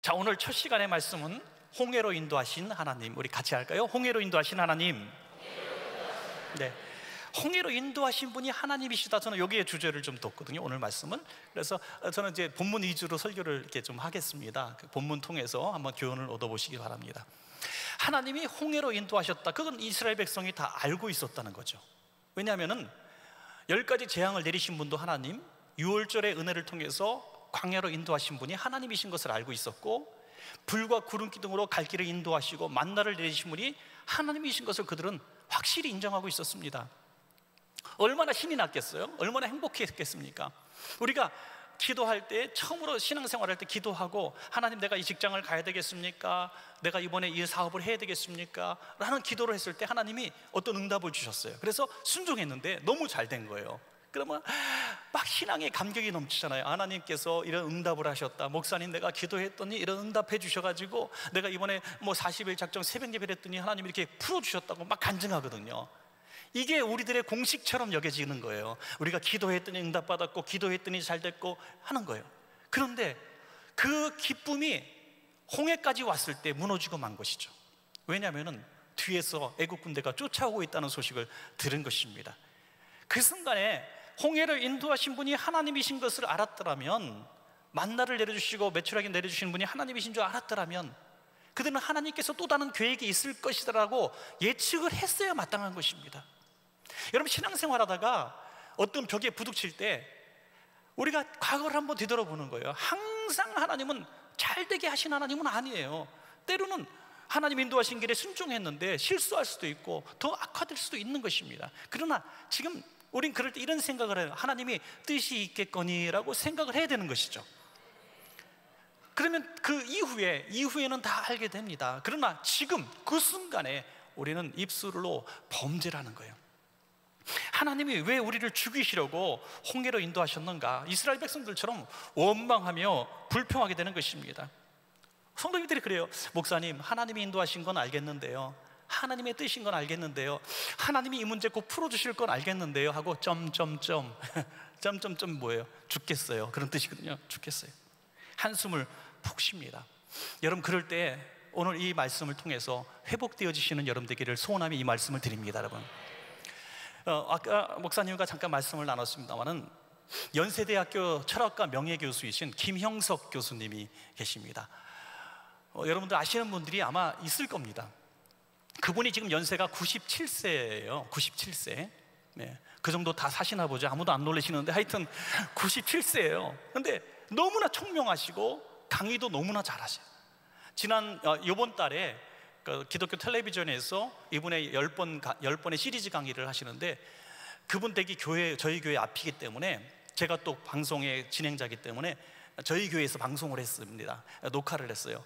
자, 오늘 첫 시간의 말씀은 홍해로 인도하신 하나님. 우리 같이 할까요? 홍해로 인도하신 하나님. 네, 홍해로 인도하신 분이 하나님이시다. 저는 여기에 주제를 좀 뒀거든요, 오늘 말씀은. 그래서 저는 이제 본문 위주로 설교를 이렇게 좀 하겠습니다. 그 본문 통해서 한번 교훈을 얻어보시기 바랍니다. 하나님이 홍해로 인도하셨다. 그건 이스라엘 백성이 다 알고 있었다는 거죠. 왜냐하면은 10가지 재앙을 내리신 분도 하나님, 6월절의 은혜를 통해서 광야로 인도하신 분이 하나님이신 것을 알고 있었고, 불과 구름 기둥으로 갈 길을 인도하시고 만나를 내리신 분이 하나님이신 것을 그들은 확실히 인정하고 있었습니다. 얼마나 신이 났겠어요? 얼마나 행복했겠습니까? 우리가 기도할 때, 처음으로 신앙생활할 때 기도하고, 하나님 내가 이 직장을 가야 되겠습니까? 내가 이번에 이 사업을 해야 되겠습니까? 라는 기도를 했을 때 하나님이 어떤 응답을 주셨어요. 그래서 순종했는데 너무 잘 된 거예요. 그러면 막 신앙의 감격이 넘치잖아요. 하나님께서 이런 응답을 하셨다. 목사님 내가 기도했더니 이런 응답해 주셔가지고 내가 이번에 뭐 40일 작정 새벽 예배를 했더니 하나님이 이렇게 풀어주셨다고 막 간증하거든요. 이게 우리들의 공식처럼 여겨지는 거예요. 우리가 기도했더니 응답받았고, 기도했더니 잘 됐고 하는 거예요. 그런데 그 기쁨이 홍해까지 왔을 때 무너지고 만 것이죠. 왜냐하면 뒤에서 애국 군대가 쫓아오고 있다는 소식을 들은 것입니다. 그 순간에 홍해를 인도하신 분이 하나님이신 것을 알았더라면, 만나를 내려주시고 메추라기 내려주시는 분이 하나님이신 줄 알았더라면, 그들은 하나님께서 또 다른 계획이 있을 것이라고 예측을 했어야 마땅한 것입니다. 여러분, 신앙생활하다가 어떤 벽에 부딪힐 때 우리가 과거를 한번 되돌아보는 거예요. 항상 하나님은 잘되게 하신 하나님은 아니에요. 때로는 하나님 인도하신 길에 순종했는데 실수할 수도 있고 더 악화될 수도 있는 것입니다. 그러나 지금 우린 그럴 때 이런 생각을 해요. 하나님이 뜻이 있겠거니라고 생각을 해야 되는 것이죠. 그러면 그 이후에는 다 알게 됩니다. 그러나 지금 그 순간에 우리는 입술로 범죄를 하는 거예요. 하나님이 왜 우리를 죽이시려고 홍해로 인도하셨는가? 이스라엘 백성들처럼 원망하며 불평하게 되는 것입니다. 성도님들이 그래요. 목사님, 하나님이 인도하신 건 알겠는데요, 하나님의 뜻인 건 알겠는데요, 하나님이 이 문제 꼭 풀어주실 건 알겠는데요 하고 점점점 뭐예요? 죽겠어요. 그런 뜻이거든요. 죽겠어요. 한숨을 푹 쉽니다. 여러분, 그럴 때 오늘 이 말씀을 통해서 회복되어지시는 여러분 되기를 소원하며 이 말씀을 드립니다. 여러분, 아까 목사님과 잠깐 말씀을 나눴습니다마는 연세대학교 철학과 명예교수이신 김형석 교수님이 계십니다. 여러분들 아시는 분들이 아마 있을 겁니다. 그분이 지금 연세가 97세예요. 97세. 네, 그 정도 다 사시나 보죠. 아무도 안 놀라시는데 하여튼 97세예요. 근데 너무나 총명하시고 강의도 너무나 잘하셔요. 이번 달에 그 기독교 텔레비전에서 이분의 10번의 시리즈 강의를 하시는데, 그분 댁이 저희 교회 앞이기 때문에, 제가 또 방송의 진행자이기 때문에 저희 교회에서 방송을 했습니다. 녹화를 했어요.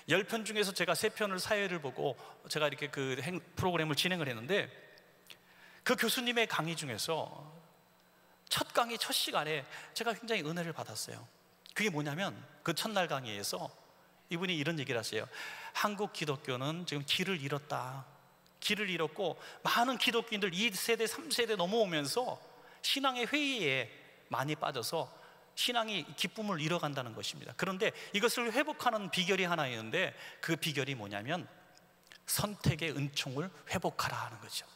10편 중에서 제가 3편을 사회를 보고 제가 이렇게 그 프로그램을 진행을 했는데, 그 교수님의 강의 중에서 첫 강의 첫 시간에 제가 굉장히 은혜를 받았어요. 그게 뭐냐면, 그 첫날 강의에서 이분이 이런 얘기를 하세요. 한국 기독교는 지금 길을 잃었다. 길을 잃었고 많은 기독교인들 2세대 3세대 넘어오면서 신앙의 회의에 많이 빠져서 신앙이 기쁨을 잃어간다는 것입니다. 그런데 이것을 회복하는 비결이 하나 있는데, 그 비결이 뭐냐면 선택의 은총을 회복하라 하는 거죠.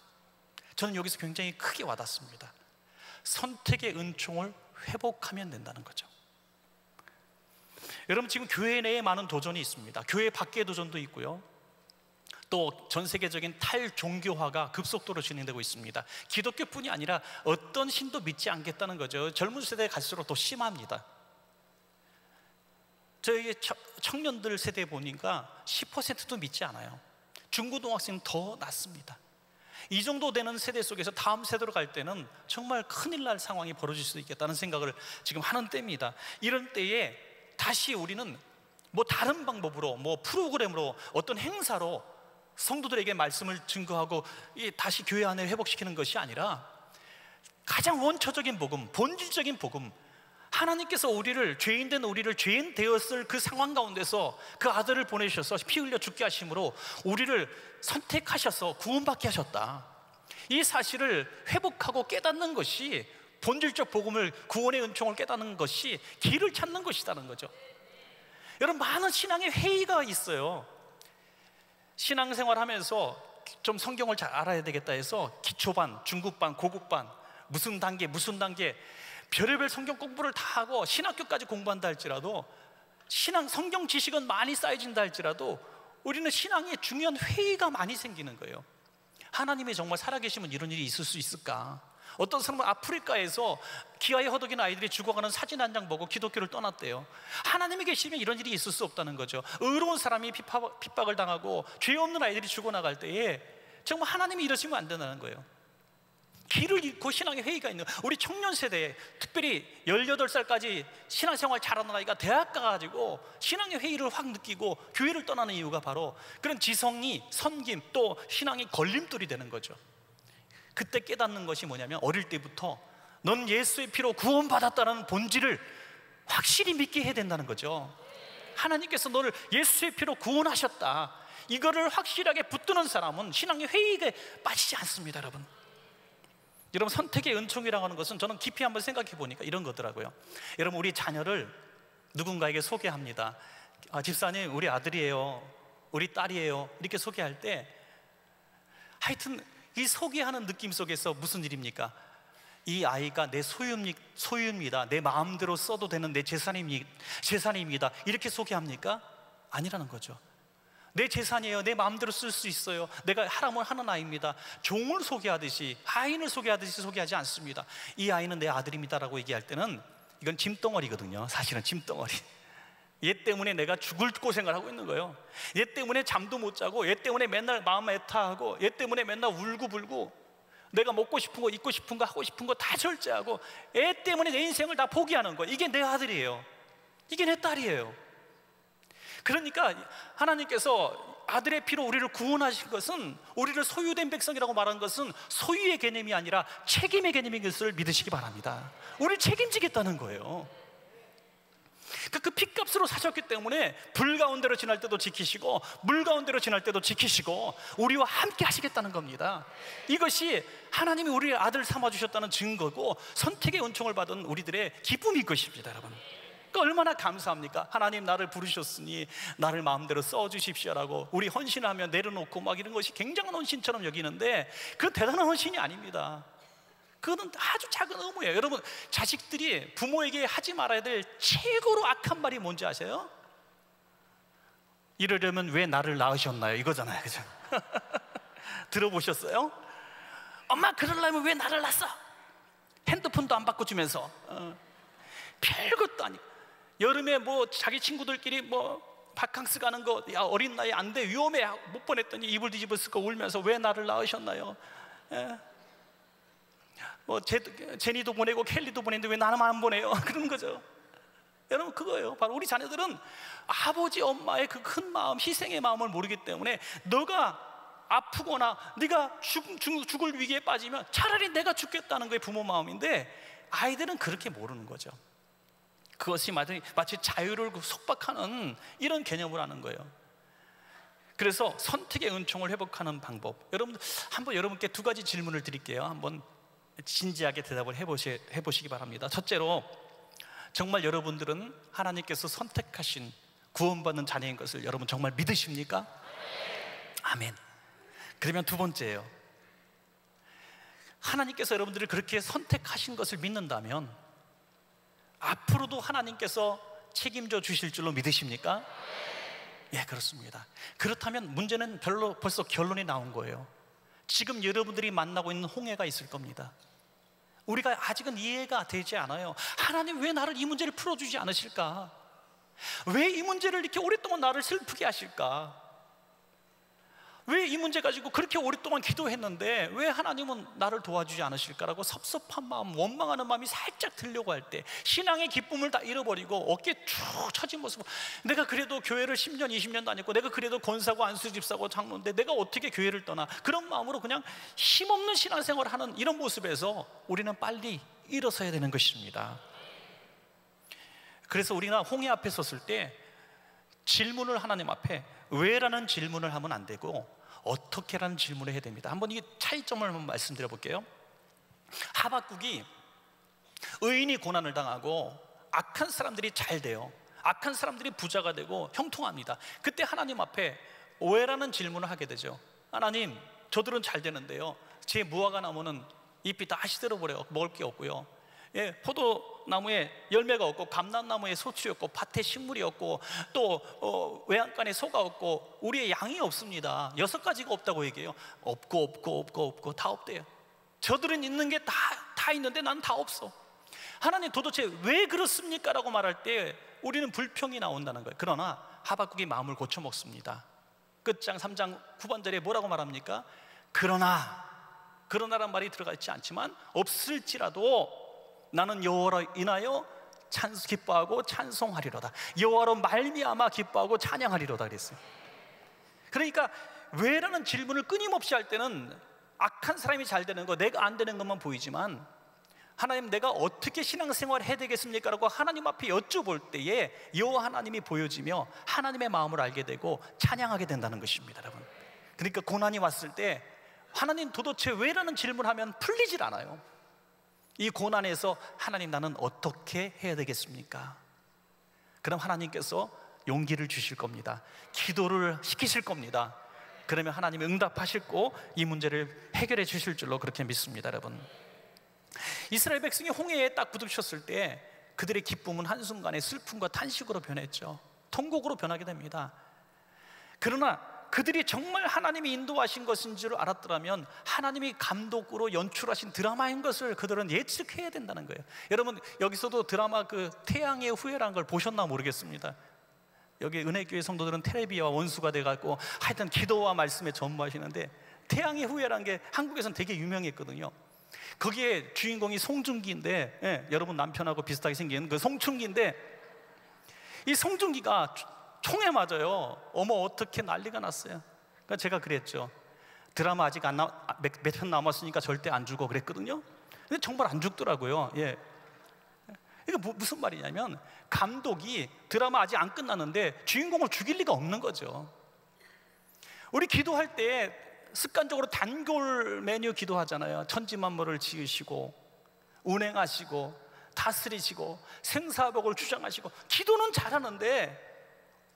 저는 여기서 굉장히 크게 와닿습니다. 선택의 은총을 회복하면 된다는 거죠. 여러분, 지금 교회 내에 많은 도전이 있습니다. 교회 밖의 도전도 있고요, 또 전 세계적인 탈종교화가 급속도로 진행되고 있습니다. 기독교뿐이 아니라 어떤 신도 믿지 않겠다는 거죠. 젊은 세대에 갈수록 더 심합니다. 저희 청년들 세대에 보니까 10%도 믿지 않아요. 중고등학생은 더 낮습니다. 이 정도 되는 세대 속에서 다음 세대로 갈 때는 정말 큰일 날 상황이 벌어질 수도 있겠다는 생각을 지금 하는 때입니다. 이런 때에 다시 우리는 뭐 다른 방법으로, 뭐 프로그램으로, 어떤 행사로 성도들에게 말씀을 증거하고 다시 교회 안에 회복시키는 것이 아니라, 가장 원초적인 복음, 본질적인 복음, 하나님께서 죄인된 우리를 죄인 되었을 그 상황 가운데서 그 아들을 보내주셔서 피 흘려 죽게 하심으로 우리를 선택하셔서 구원받게 하셨다. 이 사실을 회복하고 깨닫는 것이, 본질적 복음을, 구원의 은총을 깨닫는 것이 길을 찾는 것이라는 거죠. 여러분, 많은 신앙의 회의가 있어요. 신앙생활 하면서 좀 성경을 잘 알아야 되겠다 해서 기초반, 중급반, 고급반, 무슨 단계 별의별 성경 공부를 다 하고 신학교까지 공부한다 할지라도, 신앙 성경 지식은 많이 쌓여진다 할지라도 우리는 신앙에 중요한 회의가 많이 생기는 거예요. 하나님이 정말 살아계시면 이런 일이 있을 수 있을까? 어떤 사람은 아프리카에서 기아에 허덕이는 아이들이 죽어가는 사진 한 장 보고 기독교를 떠났대요. 하나님이 계시면 이런 일이 있을 수 없다는 거죠. 의로운 사람이 핍박을 당하고 죄 없는 아이들이 죽어나갈 때에 정말 하나님이 이러시면 안 된다는 거예요. 길을 잃고 신앙의 회의가 있는, 우리 청년 세대에 특별히 18살까지 신앙생활 잘하는 아이가 대학 가가지고 신앙의 회의를 확 느끼고 교회를 떠나는 이유가 바로 그런 지성이, 섬김, 또 신앙이 걸림돌이 되는 거죠. 그때 깨닫는 것이 뭐냐면, 어릴 때부터 넌 예수의 피로 구원받았다는 본질을 확실히 믿게 해야 된다는 거죠. 하나님께서 너를 예수의 피로 구원하셨다, 이거를 확실하게 붙드는 사람은 신앙의 회의에 빠지지 않습니다. 여러분, 선택의 은총이라고 하는 것은 저는 깊이 한번 생각해 보니까 이런 거더라고요. 여러분, 우리 자녀를 누군가에게 소개합니다. 집사님, 우리 아들이에요, 우리 딸이에요, 이렇게 소개할 때 하여튼 이 소개하는 느낌 속에서 무슨 일입니까? 이 아이가 내 소유입니다, 내 마음대로 써도 되는 내 재산입니다, 이렇게 소개합니까? 아니라는 거죠. 내 재산이에요, 내 마음대로 쓸 수 있어요, 내가 하라면 하는 아이입니다. 종을 소개하듯이, 하인을 소개하듯이 소개하지 않습니다. 이 아이는 내 아들입니다라고 얘기할 때는 이건 짐덩어리거든요. 사실은 짐덩어리. 얘 때문에 내가 죽을 고생을 하고 있는 거예요. 얘 때문에 잠도 못 자고, 얘 때문에 맨날 마음 애타하고, 얘 때문에 맨날 울고불고, 내가 먹고 싶은 거, 입고 싶은 거, 하고 싶은 거 다 절제하고, 얘 때문에 내 인생을 다 포기하는 거예요. 이게 내 아들이에요, 이게 내 딸이에요. 그러니까 하나님께서 아들의 피로 우리를 구원하신 것은, 우리를 소유된 백성이라고 말한 것은 소유의 개념이 아니라 책임의 개념인 것을 믿으시기 바랍니다. 우리를 책임지겠다는 거예요. 그 핏값으로 사셨기 때문에 불 가운데로 지날 때도 지키시고 물 가운데로 지날 때도 지키시고 우리와 함께 하시겠다는 겁니다. 이것이 하나님이 우리의 아들 삼아주셨다는 증거고 선택의 은총을 받은 우리들의 기쁨일 것입니다. 여러분, 얼마나 감사합니까? 하나님, 나를 부르셨으니 나를 마음대로 써주십시오라고 우리 헌신하며 내려놓고 막 이런 것이 굉장한 헌신처럼 여기는데, 그 대단한 헌신이 아닙니다. 그거는 아주 작은 의무예요. 여러분, 자식들이 부모에게 하지 말아야 될 최고로 악한 말이 뭔지 아세요? 이러려면 왜 나를 낳으셨나요? 이거잖아요, 그죠? 들어보셨어요? 엄마, 그러려면 왜 나를 낳았어? 핸드폰도 안 바꿔주면서 별것도 아니고, 여름에 뭐 자기 친구들끼리 뭐 바캉스 가는 거, 야, 어린 나이에 안 돼, 위험해, 못 보냈더니 이불 뒤집어 쓰고 울면서 왜 나를 낳으셨나요? 뭐 제니도 보내고 켈리도 보냈는데 왜 나는 안 보내요? 그러는 거죠. 여러분, 그거예요. 바로 우리 자녀들은 아버지 엄마의 그 큰 마음, 희생의 마음을 모르기 때문에 너가 아프거나 네가 죽을 위기에 빠지면 차라리 내가 죽겠다는 게 부모 마음인데, 아이들은 그렇게 모르는 거죠. 그것이 마치 자유를 속박하는 이런 개념을 하는 거예요. 그래서 선택의 은총을 회복하는 방법, 여러분, 한번 여러분께 두 가지 질문을 드릴게요. 한번 진지하게 대답을 해보시기 바랍니다. 첫째로, 정말 여러분들은 하나님께서 선택하신 구원받는 자녀인 것을 여러분 정말 믿으십니까? 아멘. 그러면 두 번째예요. 하나님께서 여러분들을 그렇게 선택하신 것을 믿는다면 앞으로도 하나님께서 책임져 주실 줄로 믿으십니까? 예, 그렇습니다. 그렇다면 문제는 벌써 결론이 나온 거예요. 지금 여러분들이 만나고 있는 홍해가 있을 겁니다. 우리가 아직은 이해가 되지 않아요. 하나님, 왜 나를 이 문제를 풀어주지 않으실까? 왜 이 문제를 이렇게 오랫동안 나를 슬프게 하실까? 왜 이 문제 가지고 그렇게 오랫동안 기도했는데 왜 하나님은 나를 도와주지 않으실까라고 섭섭한 마음, 원망하는 마음이 살짝 들려고 할 때, 신앙의 기쁨을 다 잃어버리고 어깨 쭉 처진 모습, 내가 그래도 교회를 10년 20년 다녔고, 내가 그래도 권사고 안수집사고 장로인데 내가 어떻게 교회를 떠나, 그런 마음으로 그냥 힘없는 신앙생활을 하는 이런 모습에서 우리는 빨리 일어서야 되는 것입니다. 그래서 우리가 홍해 앞에 섰을 때 질문을 하나님 앞에 왜라는 질문을 하면 안 되고 어떻게라는 질문을 해야 됩니다. 한번 이 차이점을 한번 말씀드려 볼게요. 하박국이 의인이 고난을 당하고 악한 사람들이 잘 돼요. 악한 사람들이 부자가 되고 형통합니다. 그때 하나님 앞에 왜라는 질문을 하게 되죠. 하나님, 저들은 잘 되는데요, 제 무화과 나무는 잎이 다 시들어버려요. 먹을 게 없고요, 포도나무에 열매가 없고 감람나무에 소출이 없고 밭에 식물이 없고 또 외양간에 소가 없고 우리의 양이 없습니다. 6가지가 없다고 얘기해요. 없고 다 없대요. 저들은 있는 게 다 있는데 난 다 없어. 하나님, 도대체 왜 그렇습니까? 라고 말할 때 우리는 불평이 나온다는 거예요. 그러나 하박국이 마음을 고쳐먹습니다. 끝장 3장 9번절에 뭐라고 말합니까? 그러나란 말이 들어가 있지 않지만, 없을지라도 나는 여호와로 인하여 기뻐하고 찬송하리로다. 여호와로 말미암아 기뻐하고 찬양하리로다 그랬어요. 그러니까 왜라는 질문을 끊임없이 할 때는 악한 사람이 잘 되는 거, 내가 안 되는 것만 보이지만, 하나님, 내가 어떻게 신앙생활을 해야 되겠습니까? 라고 하나님 앞에 여쭤볼 때에 여호와 하나님이 보여지며 하나님의 마음을 알게 되고 찬양하게 된다는 것입니다, 여러분. 그러니까 고난이 왔을 때 하나님, 도대체 왜라는 질문하면 풀리질 않아요. 이 고난에서 하나님, 나는 어떻게 해야 되겠습니까? 그럼 하나님께서 용기를 주실 겁니다. 기도를 시키실 겁니다. 그러면 하나님이 응답하시고 이 문제를 해결해 주실 줄로 그렇게 믿습니다, 여러분. 이스라엘 백성이 홍해에 딱 부딪혔을 때 그들의 기쁨은 한순간에 슬픔과 탄식으로 변했죠. 통곡으로 변하게 됩니다. 그러나 그들이 정말 하나님이 인도하신 것인 줄 알았더라면 하나님이 감독으로 연출하신 드라마인 것을 그들은 예측해야 된다는 거예요. 여러분, 여기서도 드라마 그 태양의 후예라는 걸 보셨나 모르겠습니다. 여기 은혜교회 성도들은 테레비와 원수가 돼갖고 하여튼 기도와 말씀에 전무하시는데, 태양의 후예라는 게 한국에서는 되게 유명했거든요. 거기에 주인공이 송중기인데, 여러분 남편하고 비슷하게 생긴 그 송중기인데, 이 송중기가 총에 맞아요. 어머, 어떻게 난리가 났어요. 그러니까 제가 그랬죠. 드라마 아직 몇 편 남았으니까 절대 안 죽어 그랬거든요. 근데 정말 안 죽더라고요. 이게 무슨 말이냐면, 감독이 드라마 아직 안 끝났는데 주인공을 죽일 리가 없는 거죠. 우리 기도할 때 습관적으로 단골 메뉴 기도하잖아요. 천지만물을 지으시고 운행하시고 다스리시고 생사복을 주장하시고. 기도는 잘하는데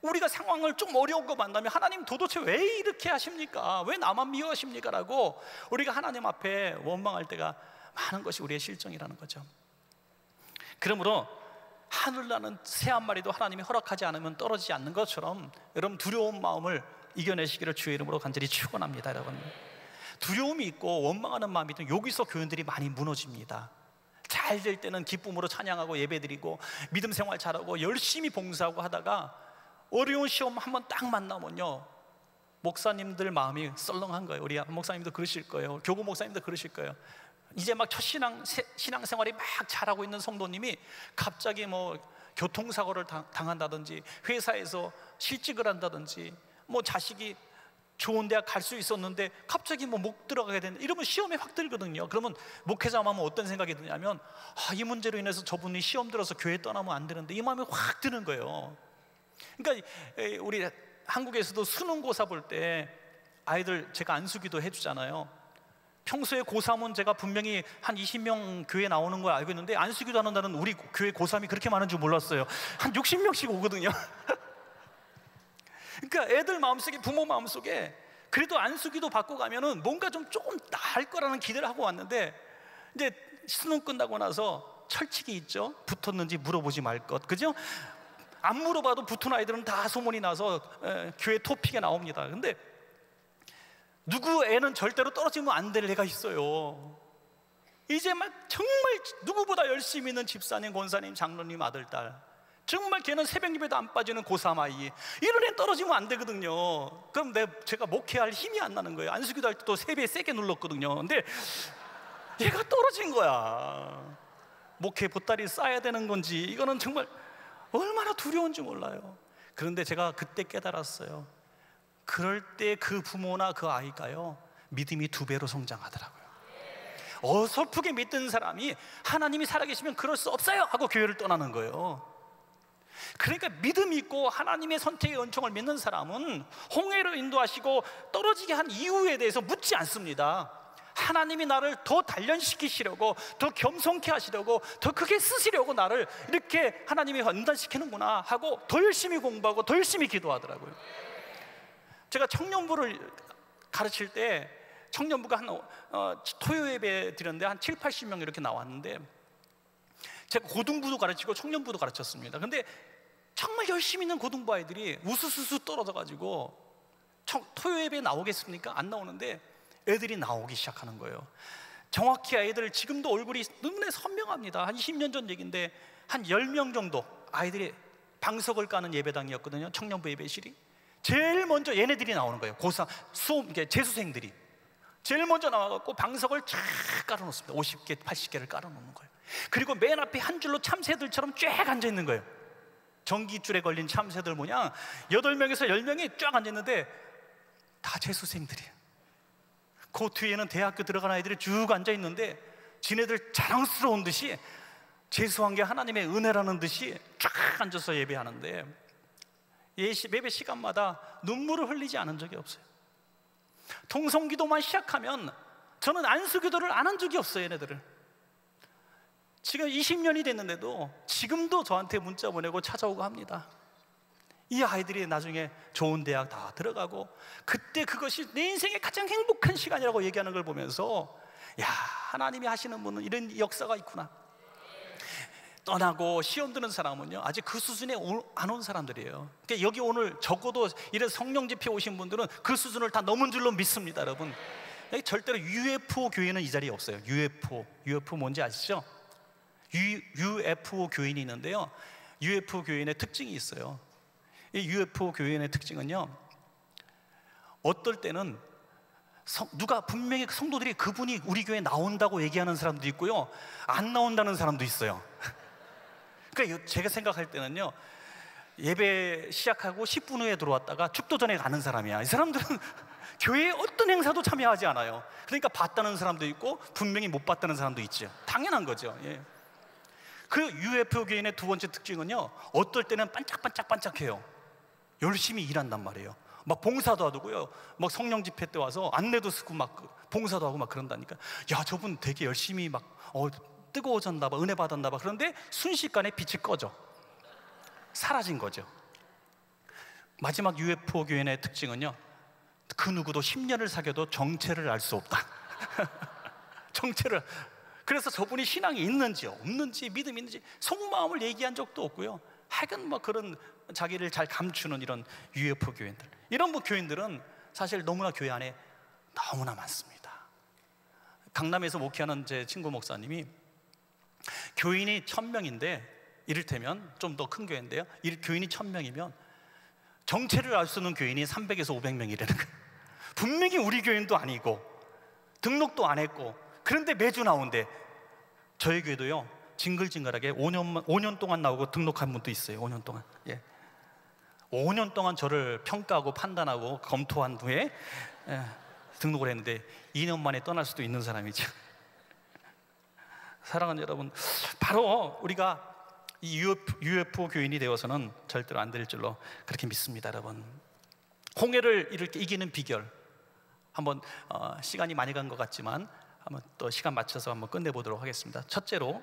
우리가 상황을 좀 어려운 거 만나면 하나님, 도대체 왜 이렇게 하십니까? 왜 나만 미워하십니까? 라고 우리가 하나님 앞에 원망할 때가 많은 것이 우리의 실정이라는 거죠. 그러므로 하늘나는 새 한 마리도 하나님이 허락하지 않으면 떨어지지 않는 것처럼, 여러분 두려운 마음을 이겨내시기를 주의 이름으로 간절히 축원합니다. 여러분, 두려움이 있고 원망하는 마음이 있으면 여기서 교인들이 많이 무너집니다. 잘 될 때는 기쁨으로 찬양하고 예배드리고 믿음 생활 잘하고 열심히 봉사하고 하다가 어려운 시험 한번 딱 만나면요, 목사님들 마음이 썰렁한 거예요. 우리 목사님도 그러실 거예요. 교구 목사님도 그러실 거예요. 이제 막 첫 신앙생활이 막 잘하고 있는 성도님이 갑자기 뭐 교통사고를 당한다든지, 회사에서 실직을 한다든지, 뭐 자식이 좋은 대학 갈 수 있었는데 갑자기 뭐 못 들어가게 되는, 이러면 시험에 확 들거든요. 그러면 목회자 마음은 어떤 생각이 드냐면, 이 문제로 인해서 저분이 시험 들어서 교회 떠나면 안 되는데, 이 마음이 확 드는 거예요. 그러니까 우리 한국에서도 수능고사 볼 때 아이들 제가 안수기도 해주잖아요. 평소에 고3은 제가 분명히 한 20명 교회 나오는 걸 알고 있는데, 안수기도 하는 날은 우리 교회 고3이 그렇게 많은 줄 몰랐어요. 한 60명씩 오거든요. 그러니까 애들 마음속에, 부모 마음속에 그래도 안수기도 받고 가면은 뭔가 조금 나을 거라는 기대를 하고 왔는데, 이제 수능 끝나고 나서 철칙이 있죠. 붙었는지 물어보지 말 것, 그죠? 안 물어봐도 붙은 아이들은 다 소문이 나서 교회 토픽에 나옵니다. 근데 누구 애는 절대로 떨어지면 안 될 애가 있어요. 이제 막 정말 누구보다 열심히 있는 집사님, 권사님, 장로님 아들, 딸, 정말 걔는 새벽 예배도 안 빠지는 고3 아이, 이런 애 떨어지면 안 되거든요. 그럼 제가 목회할 힘이 안 나는 거예요. 안수기도 할 때 또 세배 세게 눌렀거든요. 근데 얘가 떨어진 거야. 목회 보따리 싸야 되는 건지, 이거는 정말 얼마나 두려운지 몰라요. 그런데 제가 그때 깨달았어요. 그럴 때 그 부모나 그 아이가요, 믿음이 2배로 성장하더라고요. 어설프게 믿던 사람이 하나님이 살아계시면 그럴 수 없어요 하고 교회를 떠나는 거예요. 그러니까 믿음이 있고 하나님의 선택의 은총을 믿는 사람은 홍해로 인도하시고 떨어지게 한 이유에 대해서 묻지 않습니다. 하나님이 나를 더 단련시키시려고, 더 겸손케 하시려고, 더 크게 쓰시려고 나를 이렇게 하나님이 연단시키는구나 하고 더 열심히 공부하고 더 열심히 기도하더라고요. 제가 청년부를 가르칠 때 청년부가 토요 예배 드렸는데 한 7, 80명 이렇게 나왔는데, 제가 고등부도 가르치고 청년부도 가르쳤습니다. 근데 정말 열심히 있는 고등부 아이들이 우수수수 떨어져가지고 토요 예배에 나오겠습니까? 안 나오는데 애들이 나오기 시작하는 거예요. 정확히 아이들 지금도 얼굴이 눈에 선명합니다. 한 20년 전 얘기인데 한 10명 정도 아이들이 방석을 까는 예배당이었거든요. 청년부 예배실이. 제일 먼저 얘네들이 나오는 거예요. 재수생들이 제일 먼저 나와갖고 방석을 쫙 깔아놓습니다. 50개, 80개를 깔아놓는 거예요. 그리고 맨 앞에 한 줄로 참새들처럼 쫙 앉아있는 거예요. 전기줄에 걸린 참새들 모양 8명에서 10명이 쫙 앉아있는데 다 재수생들이에요. 그 뒤에는 대학교 들어간 아이들이 쭉 앉아있는데 지네들 자랑스러운 듯이 재수한 게 하나님의 은혜라는 듯이 쫙 앉아서 예배하는데, 예배 시간마다 눈물을 흘리지 않은 적이 없어요. 통성기도만 시작하면 저는 안수기도를 안 한 적이 없어요. 얘네들을 지금 20년이 됐는데도 지금도 저한테 문자 보내고 찾아오고 합니다. 이 아이들이 나중에 좋은 대학 다 들어가고, 그때 그것이 내 인생의 가장 행복한 시간이라고 얘기하는 걸 보면서, 야, 하나님이 하시는 분은 이런 역사가 있구나. 떠나고 시험 드는 사람은요 아직 그 수준에 안 온 사람들이에요. 그러니까 여기 오늘 적어도 이런 성령 집회 오신 분들은 그 수준을 다 넘은 줄로 믿습니다. 여러분, 절대로 UFO 교회는 이 자리에 없어요. UFO 뭔지 아시죠? UFO 교인이 있는데요, UFO 교인의 특징이 있어요. 이 UFO 교인의 특징은요, 어떨 때는 누가 분명히 성도들이 그분이 우리 교회에 나온다고 얘기하는 사람도 있고요, 안 나온다는 사람도 있어요. 그러니까 제가 생각할 때는요, 예배 시작하고 10분 후에 들어왔다가 축도 전에 가는 사람이야. 이 사람들은 교회에 어떤 행사도 참여하지 않아요. 그러니까 봤다는 사람도 있고 분명히 못 봤다는 사람도 있죠. 당연한 거죠. 예. 그 UFO 교인의 두 번째 특징은요, 어떨 때는 반짝반짝반짝해요. 열심히 일한단 말이에요. 막 봉사도 하고요, 막 성령 집회 때 와서 안내도 쓰고 막 봉사도 하고 막 그런다니까. 야, 저분 되게 열심히 막 뜨거워졌나 봐, 은혜 받았나 봐. 그런데 순식간에 빛이 꺼져 사라진 거죠. 마지막 UFO 교인의 특징은요, 그 누구도 10년을 사귀어도 정체를 알 수 없다. 정체를. 그래서 저분이 신앙이 있는지 없는지, 믿음이 있는지 속마음을 얘기한 적도 없고요, 하여간 뭐 그런 자기를 잘 감추는 이런 UFO 교인들, 이런 교인들은 사실 너무나 교회 안에 너무나 많습니다. 강남에서 목회하는 제 친구 목사님이 교인이 1000명인데, 이를테면 좀 더 큰 교회인데요, 교인이 1000명이면 정체를 알 수 있는 교인이 300에서 500명이라는 거예요. 분명히 우리 교인도 아니고 등록도 안 했고, 그런데 매주 나온대. 저희 교회도요, 징글징글하게 5년 동안 나오고 등록한 분도 있어요. 5년 동안. 예. 5년 동안 저를 평가하고 판단하고 검토한 후에 등록을 했는데 2년 만에 떠날 수도 있는 사람이죠. 사랑하는 여러분, 바로 우리가 이 UFO 교인이 되어서는 절대로 안 될 줄로 그렇게 믿습니다. 여러분, 홍해를 이렇게 이기는 비결 한번 시간이 많이 간 것 같지만 한번 또 시간 맞춰서 한번 끝내보도록 하겠습니다. 첫째로,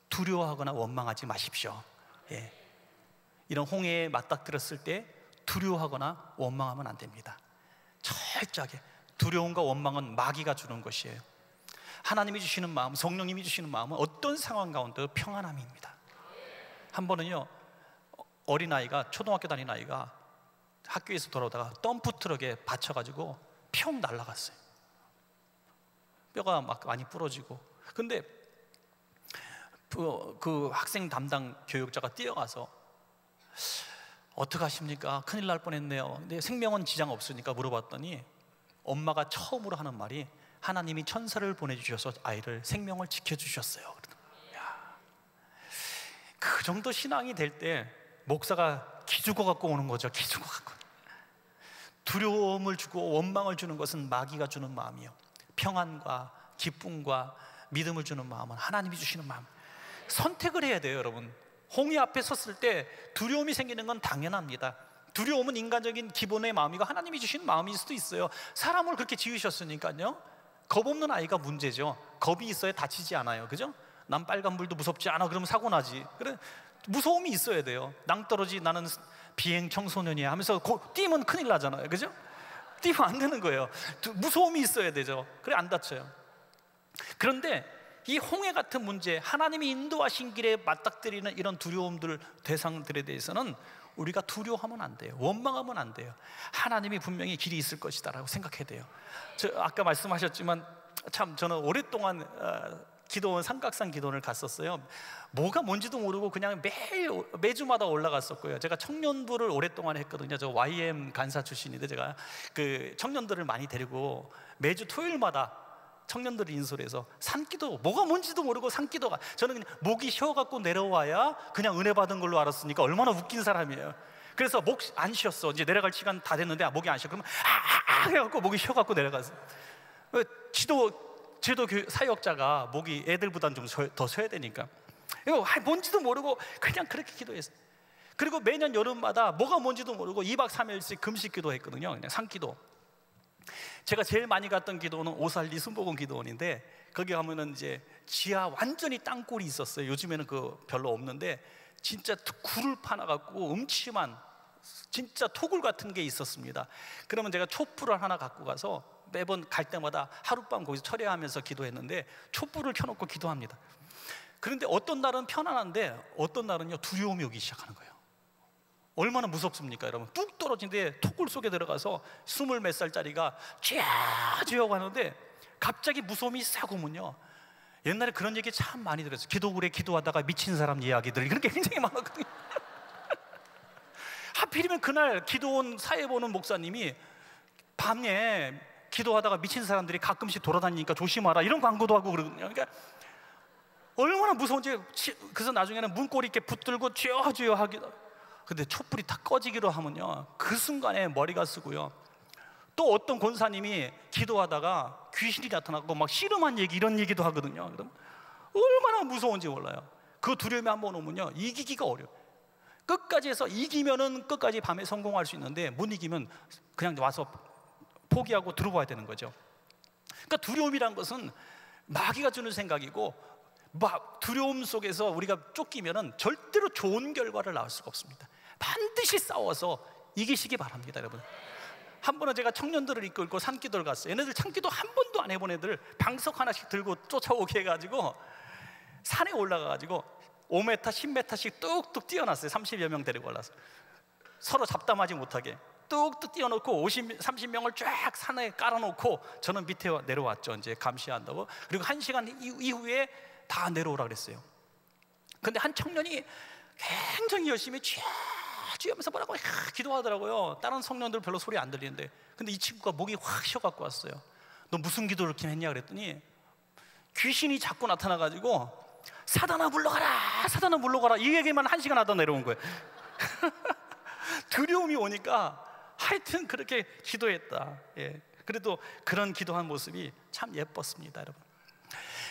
두려워하거나 원망하지 마십시오. 예. 이런 홍해에 맞닥뜨렸을 때 두려워하거나 원망하면 안 됩니다. 철저하게. 두려움과 원망은 마귀가 주는 것이에요. 하나님이 주시는 마음, 성령님이 주시는 마음은 어떤 상황 가운데도 평안함입니다. 한 번은요, 어린아이가, 초등학교 다니는 아이가 학교에서 돌아오다가 덤프트럭에 받쳐가지고 평 날아갔어요. 뼈가 막 많이 부러지고. 근데 그 학생 담당 교육자가 뛰어가서 어떡하십니까? 큰일 날 뻔했네요. 근데 생명은 지장 없으니까 물어봤더니 엄마가 처음으로 하는 말이, 하나님이 천사를 보내주셔서 아이를 생명을 지켜주셨어요. 그 정도 신앙이 될 때 목사가 기죽어 갖고 오는 거죠. 기죽어 갖고. 두려움을 주고 원망을 주는 것은 마귀가 주는 마음이요, 평안과 기쁨과 믿음을 주는 마음은 하나님이 주시는 마음. 선택을 해야 돼요. 여러분, 홍해 앞에 섰을 때 두려움이 생기는 건 당연합니다. 두려움은 인간적인 기본의 마음이고 하나님이 주신 마음일 수도 있어요. 사람을 그렇게 지으셨으니까요, 겁 없는 아이가 문제죠. 겁이 있어야 다치지 않아요, 그죠? 난 빨간불도 무섭지 않아 그러면 사고 나지. 그래, 무서움이 있어야 돼요. 낭떠러지 나는 비행 청소년이야 하면서 뛰면 큰일 나잖아요, 그죠? 뛰면 안 되는 거예요. 무서움이 있어야 되죠. 그래 안 다쳐요. 그런데 이 홍해 같은 문제, 하나님이 인도하신 길에 맞닥뜨리는 이런 두려움들, 대상들에 대해서는 우리가 두려워하면 안 돼요. 원망하면 안 돼요. 하나님이 분명히 길이 있을 것이다 라고 생각해야 돼요. 저 아까 말씀하셨지만 참 저는 오랫동안 기도원, 삼각산 기도원을 갔었어요. 뭐가 뭔지도 모르고 그냥 매주마다 올라갔었고요. 제가 청년부를 오랫동안 했거든요. 저 YM 간사 출신인데 제가 그 청년들을 많이 데리고 매주 토요일마다 청년들을 인솔 해서 산기도, 뭐가 뭔지도 모르고 산기도가, 저는 그냥 목이 쉬어갖고 내려와야 그냥 은혜 받은 걸로 알았으니까 얼마나 웃긴 사람이에요. 그래서 목 안 쉬었어. 이제 내려갈 시간 다 됐는데 목이 안 쉬어. 그러면 해갖고 목이 쉬어갖고 내려갔어. 제도 사역자가 목이 애들보다는 좀 더 쉬어야 되니까 이거 뭔지도 모르고 그냥 그렇게 기도했어. 그리고 매년 여름마다 뭐가 뭔지도 모르고 2박 3일씩 금식 기도했거든요. 그냥 산기도. 제가 제일 많이 갔던 기도원은 오살리 순복음 기도원인데 거기 가면은 이제 지하 완전히 땅굴이 있었어요. 요즘에는 그 별로 없는데 진짜 굴을 파놔갖고 음침한 진짜 토굴 같은 게 있었습니다. 그러면 제가 촛불을 하나 갖고 가서 매번 갈 때마다 하룻밤 거기서 철야하면서 기도했는데 촛불을 켜놓고 기도합니다. 그런데 어떤 날은 편안한데 어떤 날은요 두려움이 오기 시작하는 거예요. 얼마나 무섭습니까 여러분? 뚝 떨어진데 토굴 속에 들어가서 20몇 살짜리가 쥐어쥐어 가는데 갑자기 무서움이 싹 오면요, 옛날에 그런 얘기 참 많이 들었어요. 기도굴에 기도하다가 미친 사람 이야기들, 그런 게 굉장히 많았거든요. 하필이면 그날 기도원 사회 보는 목사님이 밤에 기도하다가 미친 사람들이 가끔씩 돌아다니니까 조심하라 이런 광고도 하고 그러거든요. 그러니까 얼마나 무서운지. 그래서 나중에는 문고리 이렇게 붙들고 쥐어쥐어 하기도. 근데 촛불이 다 꺼지기로 하면요 그 순간에 머리가 쓰고요. 또 어떤 권사님이 기도하다가 귀신이 나타나고 막 씨름한 얘기, 이런 얘기도 하거든요. 그럼 얼마나 무서운지 몰라요. 그 두려움이 한번 오면요 이기기가 어려워요. 끝까지 해서 이기면은 끝까지 밤에 성공할 수 있는데 못 이기면 그냥 와서 포기하고 들어와야 되는 거죠. 그러니까 두려움이란 것은 마귀가 주는 생각이고, 막 두려움 속에서 우리가 쫓기면은 절대로 좋은 결과를 낳을 수가 없습니다. 반드시 싸워서 이기시기 바랍니다, 여러분. 한 번은 제가 청년들을 이끌고 산기도를 갔어요. 얘네들 산기도 한 번도 안 해본 애들 방석 하나씩 들고 쫓아오게 해가지고 산에 올라가가지고 5m, 10m씩 뚝뚝 뛰어났어요. 30여 명 데리고 올라서 서로 잡담하지 못하게 뚝뚝 뛰어놓고 30명을 쫙 산에 깔아놓고 저는 밑에 내려왔죠. 이제 감시한다고. 그리고 1시간 이후에 다 내려오라 그랬어요. 근데 한 청년이 굉장히 열심히 쥐하면서 뭐라고 기도하더라고요. 다른 청년들 별로 소리 안 들리는데. 근데 이 친구가 목이 확 쉬어갖고 왔어요. 너 무슨 기도를 이렇게 했냐 그랬더니 귀신이 자꾸 나타나가지고 사단아 물러가라, 사단아 물러가라, 이 얘기만 1시간 하다 내려온 거예요. 두려움이 오니까 하여튼 그렇게 기도했다. 예. 그래도 그런 기도한 모습이 참 예뻤습니다, 여러분.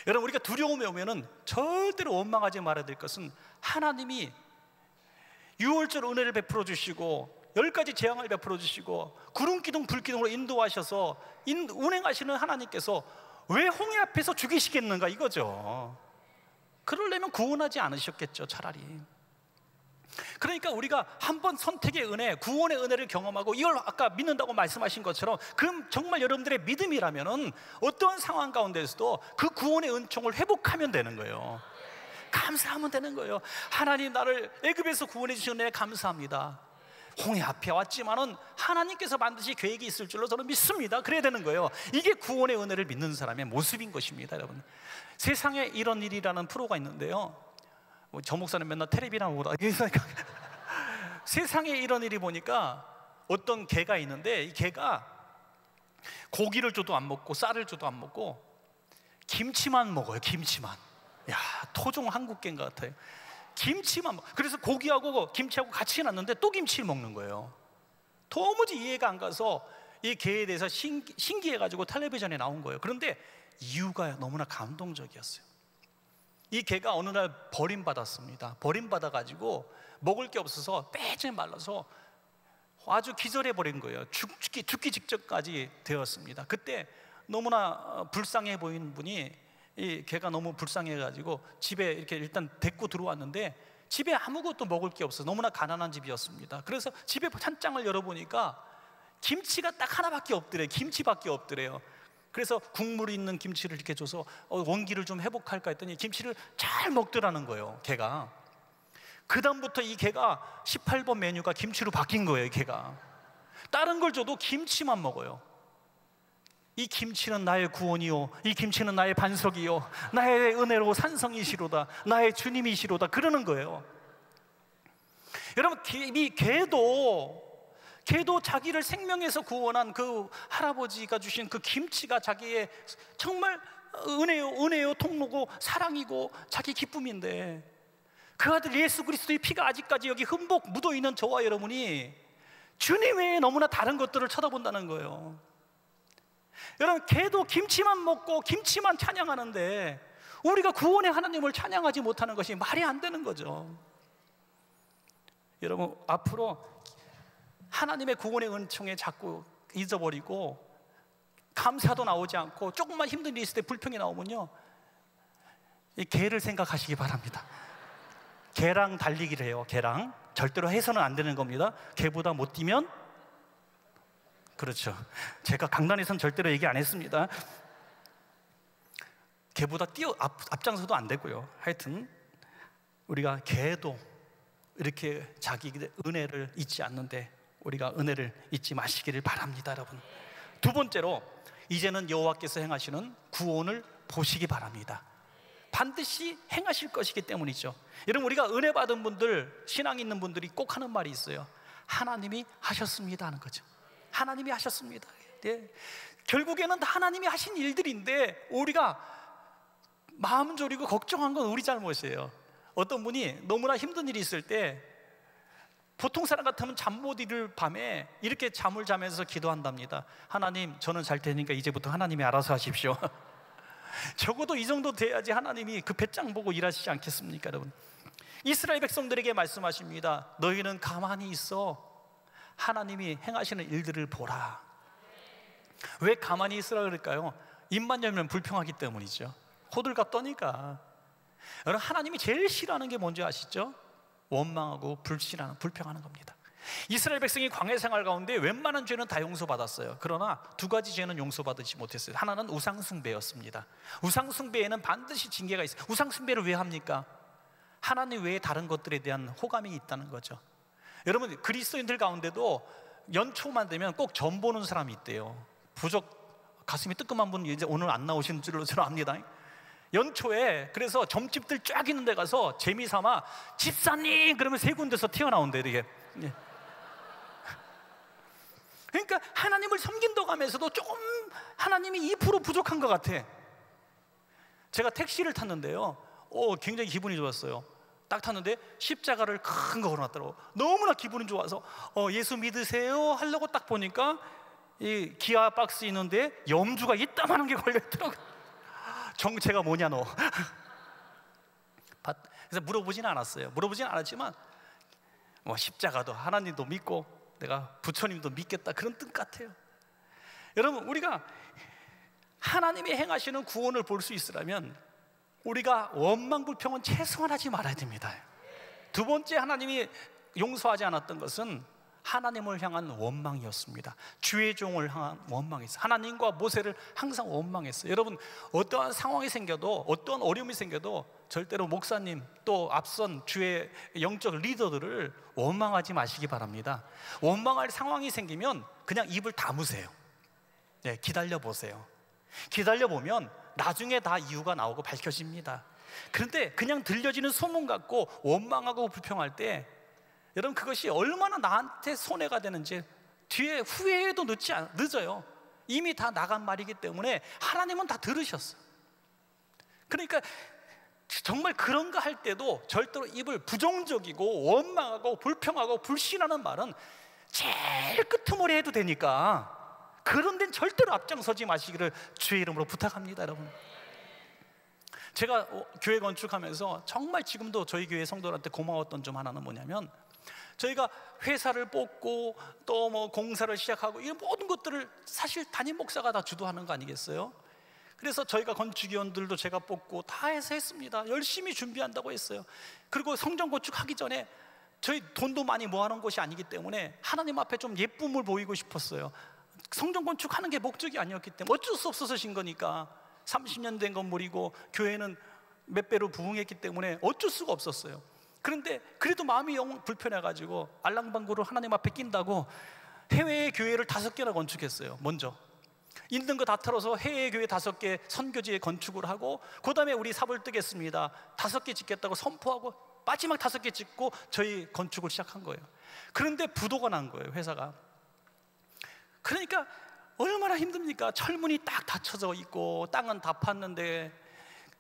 여러분, 우리가 두려움이 오면은 절대로 원망하지 말아야 될 것은 하나님이 6월절 은혜를 베풀어 주시고 10가지 재앙을 베풀어 주시고 구름기둥 불기둥으로 인도하셔서 운행하시는 하나님께서 왜 홍해 앞에서 죽이시겠는가 이거죠. 그러려면 구원하지 않으셨겠죠, 차라리. 그러니까 우리가 한번 선택의 은혜, 구원의 은혜를 경험하고 이걸 아까 믿는다고 말씀하신 것처럼 그럼 정말 여러분들의 믿음이라면은 어떤 상황 가운데서도 그 구원의 은총을 회복하면 되는 거예요. 감사하면 되는 거예요. 하나님, 나를 애굽에서 구원해 주신 은혜 감사합니다. 홍해 앞에 왔지만은 하나님께서 반드시 계획이 있을 줄로 저는 믿습니다. 그래야 되는 거예요. 이게 구원의 은혜를 믿는 사람의 모습인 것입니다, 여러분. 세상에 이런 일이라는 프로가 있는데요, 저 목사는 맨날 텔레비나 보다 세상에 이런 일이 보니까 어떤 개가 있는데 이 개가 고기를 줘도 안 먹고 쌀을 줘도 안 먹고 김치만 먹어요. 김치만. 야, 토종 한국 개인 것 같아요. 김치만 먹어. 그래서 고기하고 김치하고 같이 해놨는데 또 김치를 먹는 거예요. 도무지 이해가 안 가서 이 개에 대해서 신기해가지고 텔레비전에 나온 거예요. 그런데 이유가 너무나 감동적이었어요. 이 개가 어느 날 버림받았습니다. 버림받아가지고 먹을 게 없어서 빼지 말라서 아주 기절해버린 거예요. 죽기 직전까지 되었습니다. 그때 너무나 불쌍해 보이는 분이, 이 개가 너무 불쌍해가지고 집에 이렇게 일단 데리고 들어왔는데 집에 아무것도 먹을 게 없어. 너무나 가난한 집이었습니다. 그래서 집에 찬장을 열어보니까 김치가 딱 하나밖에 없더래요. 김치밖에 없더래요. 그래서 국물 있는 김치를 이렇게 줘서 원기를 좀 회복할까 했더니 김치를 잘 먹더라는 거예요, 개가. 그 다음부터 이 개가 18번 메뉴가 김치로 바뀐 거예요. 개가 다른 걸 줘도 김치만 먹어요. 이 김치는 나의 구원이요, 이 김치는 나의 반석이요, 나의 은혜로 산성이시로다, 나의 주님이시로다, 그러는 거예요. 여러분, 이 개도 자기를 생명에서 구원한 그 할아버지가 주신 그 김치가 자기의 정말 은혜요, 통로고 사랑이고 자기 기쁨인데, 그 아들 예수 그리스도의 피가 아직까지 여기 흠뻑 묻어있는 저와 여러분이 주님 외에 너무나 다른 것들을 쳐다본다는 거예요. 여러분, 개도 김치만 먹고 김치만 찬양하는데 우리가 구원의 하나님을 찬양하지 못하는 것이 말이 안 되는 거죠. 여러분, 앞으로 하나님의 구원의 은총에 자꾸 잊어버리고 감사도 나오지 않고 조금만 힘든 일이 있을 때 불평이 나오면요, 이 개를 생각하시기 바랍니다. 개랑 달리기를 해요. 개랑 절대로 해서는 안 되는 겁니다. 개보다 못 뛰면, 그렇죠, 제가 강단에선 절대로 얘기 안 했습니다. 개보다 앞장서도 안 되고요. 하여튼 우리가 개도 이렇게 자기 은혜를 잊지 않는데 우리가 은혜를 잊지 마시기를 바랍니다, 여러분. 두 번째로, 이제는 여호와께서 행하시는 구원을 보시기 바랍니다. 반드시 행하실 것이기 때문이죠. 여러분, 우리가 은혜 받은 분들, 신앙 있는 분들이 꼭 하는 말이 있어요. 하나님이 하셨습니다 하는 거죠. 하나님이 하셨습니다. 네. 결국에는 다 하나님이 하신 일들인데 우리가 마음 졸이고 걱정한 건 우리 잘못이에요. 어떤 분이 너무나 힘든 일이 있을 때 보통 사람 같으면 잠 못 이룰 밤에 이렇게 잠을 자면서 기도한답니다. 하나님, 저는 잘 테니까 이제부터 하나님이 알아서 하십시오. 적어도 이 정도 돼야지 하나님이 그 배짱 보고 일하시지 않겠습니까, 여러분? 이스라엘 백성들에게 말씀하십니다. 너희는 가만히 있어 하나님이 행하시는 일들을 보라. 왜 가만히 있으라 그럴까요? 입만 열면 불평하기 때문이죠. 호들갑 떠니까. 여러분, 하나님이 제일 싫어하는 게 뭔지 아시죠? 원망하고 불평하는 겁니다. 이스라엘 백성이 광야 생활 가운데 웬만한 죄는 다 용서받았어요. 그러나 두 가지 죄는 용서받지 못했어요. 하나는 우상숭배였습니다. 우상숭배에는 반드시 징계가 있어요. 우상숭배를 왜 합니까? 하나님 외에 다른 것들에 대한 호감이 있다는 거죠. 여러분, 그리스도인들 가운데도 연초만 되면 꼭 점 보는 사람이 있대요. 부족 가슴이 뜨끔한 분 이제 오늘 안 나오신 줄로 저는 압니다. 연초에 그래서 점집들 쫙 있는 데 가서 재미삼아 집사님 그러면 세 군데서 튀어나온대, 이게. 그러니까 하나님을 섬긴다고 하면서도 조금 하나님이 2% 부족한 것 같아. 제가 택시를 탔는데요, 굉장히 기분이 좋았어요. 딱 탔는데 십자가를 큰 거 걸어놨더라고. 너무나 기분이 좋아서 예수 믿으세요 하려고 딱 보니까 이 기아 박스 있는데 염주가 이따만한 게 걸려있더라고. 정체가 뭐냐 너. 그래서 물어보진 않았어요. 물어보진 않았지만 십자가도 하나님도 믿고 내가 부처님도 믿겠다, 그런 뜻 같아요. 여러분, 우리가 하나님이 행하시는 구원을 볼 수 있으려면 우리가 원망 불평은 최소한 하지 말아야 됩니다. 두 번째, 하나님이 용서하지 않았던 것은 하나님을 향한 원망이었습니다. 주의 종을 향한 원망이었어요. 하나님과 모세를 항상 원망했어요. 여러분, 어떠한 상황이 생겨도, 어떠한 어려움이 생겨도 절대로 목사님 또 앞선 주의 영적 리더들을 원망하지 마시기 바랍니다. 원망할 상황이 생기면 그냥 입을 다무세요. 네, 기다려보세요. 기다려보면 나중에 다 이유가 나오고 밝혀집니다. 그런데 그냥 들려지는 소문 갖고 원망하고 불평할 때 여러분, 그것이 얼마나 나한테 손해가 되는지 뒤에 후회해도 늦어요. 이미 다 나간 말이기 때문에 하나님은 다 들으셨어요. 그러니까 정말 그런 거 할 때도 절대로 입을 부정적이고 원망하고 불평하고 불신하는 말은 제일 끄트머리 해도 되니까 그런 데는 절대로 앞장서지 마시기를 주의 이름으로 부탁합니다, 여러분. 제가 교회 건축하면서 정말 지금도 저희 교회 성도들한테 고마웠던 점 하나는 뭐냐면, 저희가 회사를 뽑고 또 뭐 공사를 시작하고 이런 모든 것들을 사실 담임 목사가 다 주도하는 거 아니겠어요? 그래서 저희가 건축위원들도 제가 뽑고 다 해서 했습니다. 열심히 준비한다고 했어요. 그리고 성전 건축하기 전에 저희 돈도 많이 모아놓은 것이 아니기 때문에 하나님 앞에 좀 예쁨을 보이고 싶었어요. 성전 건축하는 게 목적이 아니었기 때문에 어쩔 수 없어서 진 거니까. 30년 된 건물이고 교회는 몇 배로 부흥했기 때문에 어쩔 수가 없었어요. 그런데 그래도 마음이 영 불편해가지고 알랑방구를 하나님 앞에 낀다고 해외 교회를 5개나 건축했어요. 먼저 있는 거 다 털어서 해외 교회 5개 선교지에 건축을 하고, 그 다음에 우리 삽을 뜨겠습니다 5개 짓겠다고 선포하고 마지막 5개 짓고 저희 건축을 시작한 거예요. 그런데 부도가 난 거예요, 회사가. 그러니까 얼마나 힘듭니까? 철문이 딱 닫혀져 있고 땅은 다 팠는데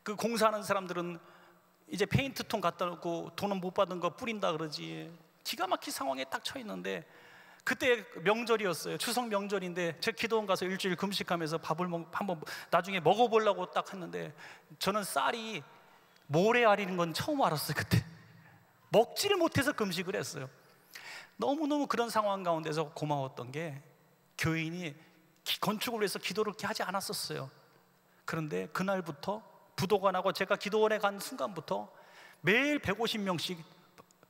그 공사하는 사람들은 이제 페인트통 갖다 놓고 돈은 못 받은 거 뿌린다 그러지. 기가 막힌 상황에 딱 처해 있는데, 그때 명절이었어요. 추석 명절인데 제 기도원 가서 일주일 금식하면서 밥을 한번 나중에 먹어보려고 딱 했는데, 저는 쌀이 모래알인 건 처음 알았어요. 그때 먹지를 못해서 금식을 했어요. 너무너무 그런 상황 가운데서 고마웠던 게, 교인이 건축을 위해서 기도를 그렇게 하지 않았었어요. 그런데 그날부터 부도가 나고 제가 기도원에 간 순간부터 매일 150명씩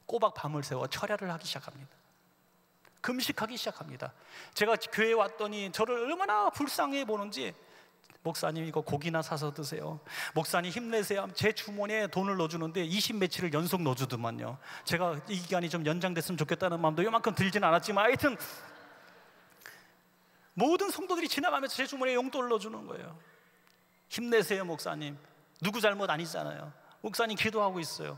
꼬박 밤을 새워 철야를 하기 시작합니다. 금식하기 시작합니다. 제가 교회에 왔더니 저를 얼마나 불쌍해 보는지, 목사님 이거 고기나 사서 드세요, 목사님 힘내세요. 제 주머니에 돈을 넣어주는데 20매치를 연속 넣어주더만요. 제가 이 기간이 좀 연장됐으면 좋겠다는 마음도 요만큼 들진 않았지만 하여튼 모든 성도들이 지나가면서 제 주머니에 용돈을 넣어주는 거예요. 힘내세요 목사님, 누구 잘못 아니잖아요, 목사님 기도하고 있어요.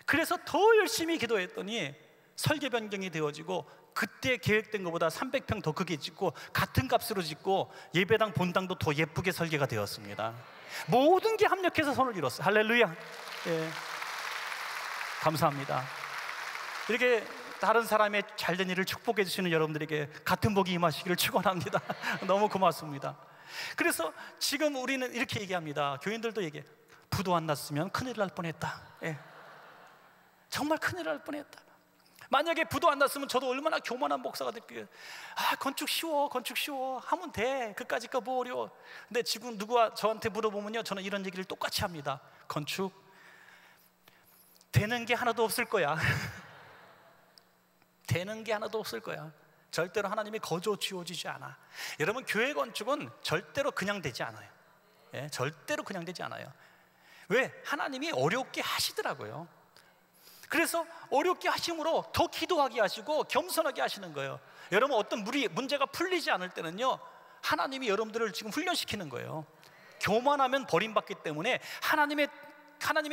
그래서 더 열심히 기도했더니 설계 변경이 되어지고, 그때 계획된 것보다 300평 더 크게 짓고 같은 값으로 짓고 예배당 본당도 더 예쁘게 설계가 되었습니다. 모든 게 합력해서 손을 이뤘어요. 할렐루야. 예. 감사합니다. 이렇게 다른 사람의 잘된 일을 축복해 주시는 여러분들에게 같은 복이 임하시기를 축원합니다. 너무 고맙습니다. 그래서 지금 우리는 이렇게 얘기합니다. 교인들도 얘기해. 부도 안 났으면 큰일 날 뻔했다. 예. 정말 큰일 날 뻔했다. 만약에 부도 안 났으면 저도 얼마나 교만한 목사가 됐겠어요. 아, 건축 쉬워, 건축 쉬워, 하면 돼, 그까짓 거 뭐 어려워. 근데 지금 누가 저한테 물어보면요, 저는 이런 얘기를 똑같이 합니다. 건축 되는 게 하나도 없을 거야. 되는 게 하나도 없을 거야. 절대로 하나님이 거저 지워지지 않아. 여러분, 교회 건축은 절대로 그냥 되지 않아요. 예, 절대로 그냥 되지 않아요. 왜? 하나님이 어렵게 하시더라고요. 그래서 어렵게 하심으로 더 기도하게 하시고 겸손하게 하시는 거예요. 여러분, 어떤 문제가 풀리지 않을 때는요, 하나님이 여러분들을 지금 훈련시키는 거예요. 교만하면 버림받기 때문에 하나님의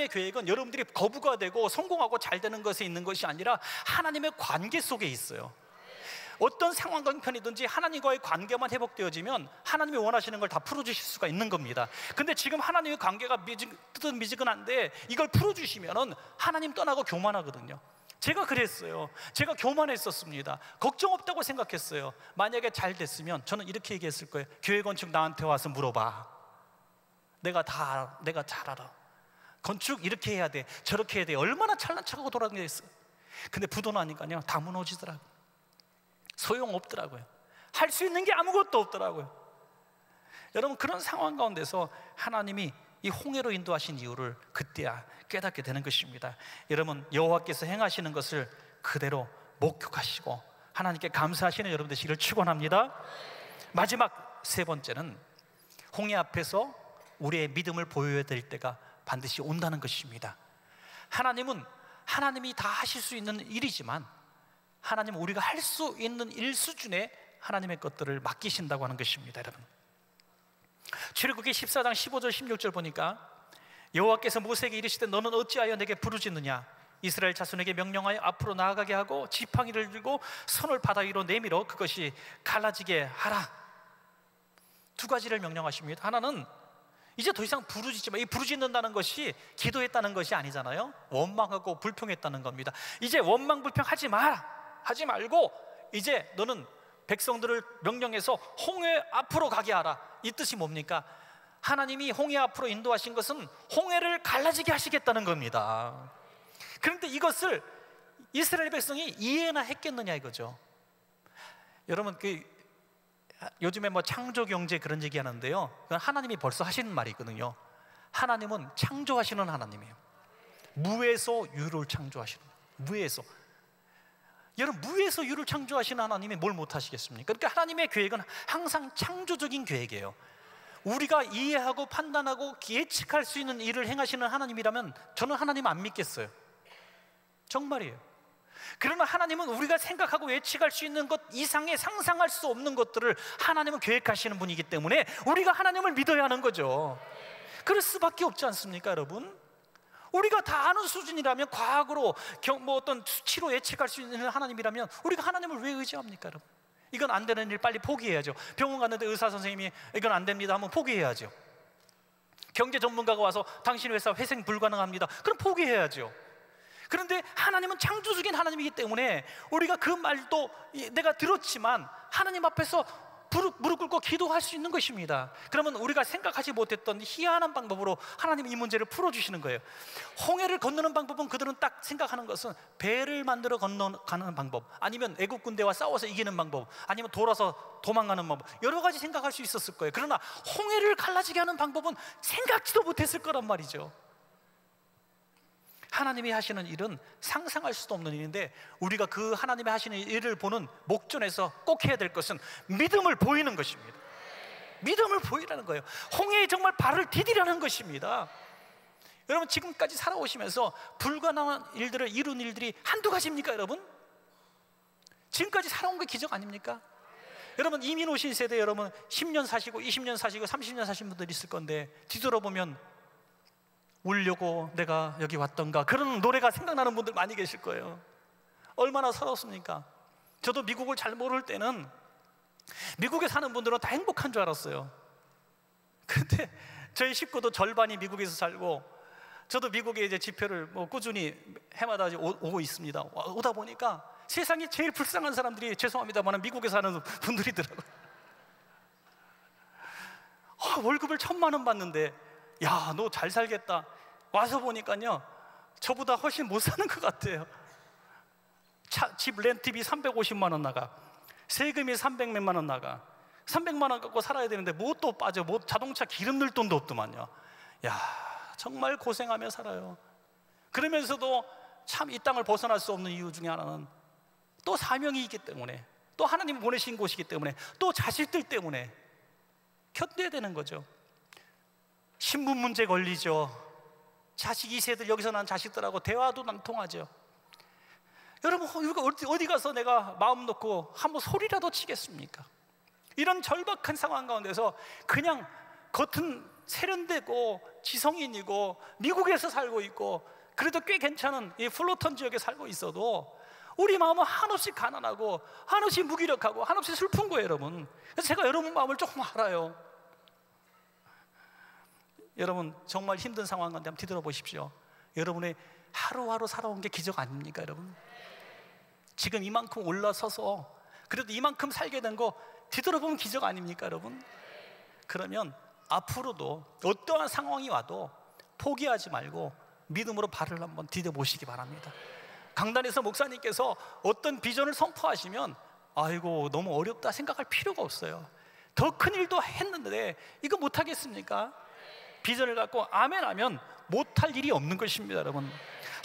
계획은 여러분들이 거부가 되고 성공하고 잘 되는 것에 있는 것이 아니라 하나님의 관계 속에 있어요. 어떤 상황과 형편이든지 하나님과의 관계만 회복되어지면 하나님이 원하시는 걸 다 풀어주실 수가 있는 겁니다. 근데 지금 하나님의 관계가 미지근한데 이걸 풀어주시면 하나님 떠나고 교만하거든요. 제가 그랬어요. 제가 교만했었습니다. 걱정 없다고 생각했어요. 만약에 잘 됐으면 저는 이렇게 얘기했을 거예요. 교회 건축 나한테 와서 물어봐. 내가 잘 알아. 건축 이렇게 해야 돼, 저렇게 해야 돼. 얼마나 잘난 척하고 돌아다녔어요. 근데 부도 나니까요, 다 무너지더라고요. 소용없더라고요. 할 수 있는 게 아무것도 없더라고요. 여러분, 그런 상황 가운데서 하나님이 이 홍해로 인도하신 이유를 그때야 깨닫게 되는 것입니다. 여러분, 여호와께서 행하시는 것을 그대로 목격하시고 하나님께 감사하시는 여러분 되시기를 축원합니다. 마지막 세 번째는 홍해 앞에서 우리의 믿음을 보여야 될 때가 반드시 온다는 것입니다. 하나님은 하나님이 다 하실 수 있는 일이지만 하나님은 우리가 할 수 있는 일 수준의 하나님의 것들을 맡기신다고 하는 것입니다. 여러분, 출애굽기 14장 15절 16절 보니까 여호와께서 모세에게 이르시되 너는 어찌하여 내게 부르짖느냐, 이스라엘 자손에게 명령하여 앞으로 나아가게 하고 지팡이를 들고 손을 바다 위로 내밀어 그것이 갈라지게 하라. 두 가지를 명령하십니다. 하나는 이제 더 이상 부르짖지 마. 이 부르짖는다는 것이 기도했다는 것이 아니잖아요. 원망하고 불평했다는 겁니다. 이제 원망 불평하지 마라. 하지 말고 이제 너는 백성들을 명령해서 홍해 앞으로 가게 하라. 이 뜻이 뭡니까? 하나님이 홍해 앞으로 인도하신 것은 홍해를 갈라지게 하시겠다는 겁니다. 그런데 이것을 이스라엘 백성이 이해나 했겠느냐 이거죠. 여러분 요즘에 뭐 창조 경제 그런 얘기 하는데요, 그건 하나님이 벌써 하시는 말이 있거든요. 하나님은 창조하시는 하나님이에요. 무에서 유를 창조하시는, 무에서. 여러분, 무에서 유를 창조하시는 하나님이 뭘 못하시겠습니까? 그러니까 하나님의 계획은 항상 창조적인 계획이에요. 우리가 이해하고 판단하고 예측할 수 있는 일을 행하시는 하나님이라면 저는 하나님 안 믿겠어요. 정말이에요. 그러나 하나님은 우리가 생각하고 예측할 수 있는 것 이상의 상상할 수 없는 것들을 하나님은 계획하시는 분이기 때문에 우리가 하나님을 믿어야 하는 거죠. 그럴 수밖에 없지 않습니까, 여러분? 우리가 다 아는 수준이라면, 과학으로 뭐 어떤 수치로 예측할 수 있는 하나님이라면 우리가 하나님을 왜 의지합니까, 여러분? 이건 안 되는 일 빨리 포기해야죠. 병원 갔는데 의사 선생님이 이건 안 됩니다 하면 포기해야죠. 경제 전문가가 와서 당신 회사 회생 불가능합니다, 그럼 포기해야죠. 그런데 하나님은 창조적인 하나님이기 때문에 우리가 그 말도 내가 들었지만 하나님 앞에서 무릎 꿇고 기도할 수 있는 것입니다. 그러면 우리가 생각하지 못했던 희한한 방법으로 하나님이 이 문제를 풀어주시는 거예요. 홍해를 건너는 방법은 그들은 딱 생각하는 것은 배를 만들어 건너가는 방법, 아니면 애국 군대와 싸워서 이기는 방법, 아니면 돌아서 도망가는 방법, 여러 가지 생각할 수 있었을 거예요. 그러나 홍해를 갈라지게 하는 방법은 생각지도 못했을 거란 말이죠. 하나님이 하시는 일은 상상할 수도 없는 일인데 우리가 그 하나님이 하시는 일을 보는 목전에서 꼭 해야 될 것은 믿음을 보이는 것입니다. 믿음을 보이라는 거예요. 홍해에 정말 발을 디디라는 것입니다. 여러분, 지금까지 살아오시면서 불가능한 일들을 이룬 일들이 한두 가지입니까, 여러분? 지금까지 살아온 게 기적 아닙니까? 여러분, 이민 오신 세대, 여러분 10년 사시고 20년 사시고 30년 사신 분들 있을 건데 뒤돌아보면 울려고 내가 여기 왔던가, 그런 노래가 생각나는 분들 많이 계실 거예요. 얼마나 서럽습니까? 저도 미국을 잘 모를 때는 미국에 사는 분들은 다 행복한 줄 알았어요. 근데 저희 식구도 절반이 미국에서 살고, 저도 미국에 이제 집회를 뭐 꾸준히 해마다 오고 있습니다. 오다 보니까 세상에 제일 불쌍한 사람들이, 죄송합니다만, 미국에 사는 분들이더라고요. 월급을 1,000만 원 받는데 야, 너 잘 살겠다. 와서 보니까요, 저보다 훨씬 못 사는 것 같아요. 집 렌트비 350만 원 나가, 세금이 300몇만 원 나가, 300만 원 갖고 살아야 되는데 뭐 또 빠져, 뭐 자동차 기름 넣을 돈도 없더만요. 야, 정말 고생하며 살아요. 그러면서도 참 이 땅을 벗어날 수 없는 이유 중에 하나는 또 사명이 있기 때문에, 또 하나님이 보내신 곳이기 때문에, 또 자식들 때문에 견뎌야 되는 거죠. 신분 문제 걸리죠. 자식 2세들, 여기서 난 자식들하고 대화도 안 통하죠. 여러분, 우리가 어디 가서 내가 마음 놓고 한번 소리라도 치겠습니까? 이런 절박한 상황 가운데서 그냥 겉은 세련되고 지성인이고 미국에서 살고 있고 그래도 꽤 괜찮은 이 플로턴 지역에 살고 있어도 우리 마음은 한없이 가난하고 한없이 무기력하고 한없이 슬픈 거예요, 여러분. 그래서 제가 여러분 마음을 조금 알아요. 여러분, 정말 힘든 상황 가운데 한번 뒤돌아보십시오. 여러분의 하루하루 살아온 게 기적 아닙니까, 여러분? 지금 이만큼 올라서서 그래도 이만큼 살게 된 거 뒤돌아보면 기적 아닙니까, 여러분? 그러면 앞으로도 어떠한 상황이 와도 포기하지 말고 믿음으로 발을 한번 디뎌보시기 바랍니다. 강단에서 목사님께서 어떤 비전을 선포하시면 아이고 너무 어렵다 생각할 필요가 없어요. 더 큰 일도 했는데 이거 못하겠습니까? 비전을 갖고 아멘 하면 못할 일이 없는 것입니다, 여러분.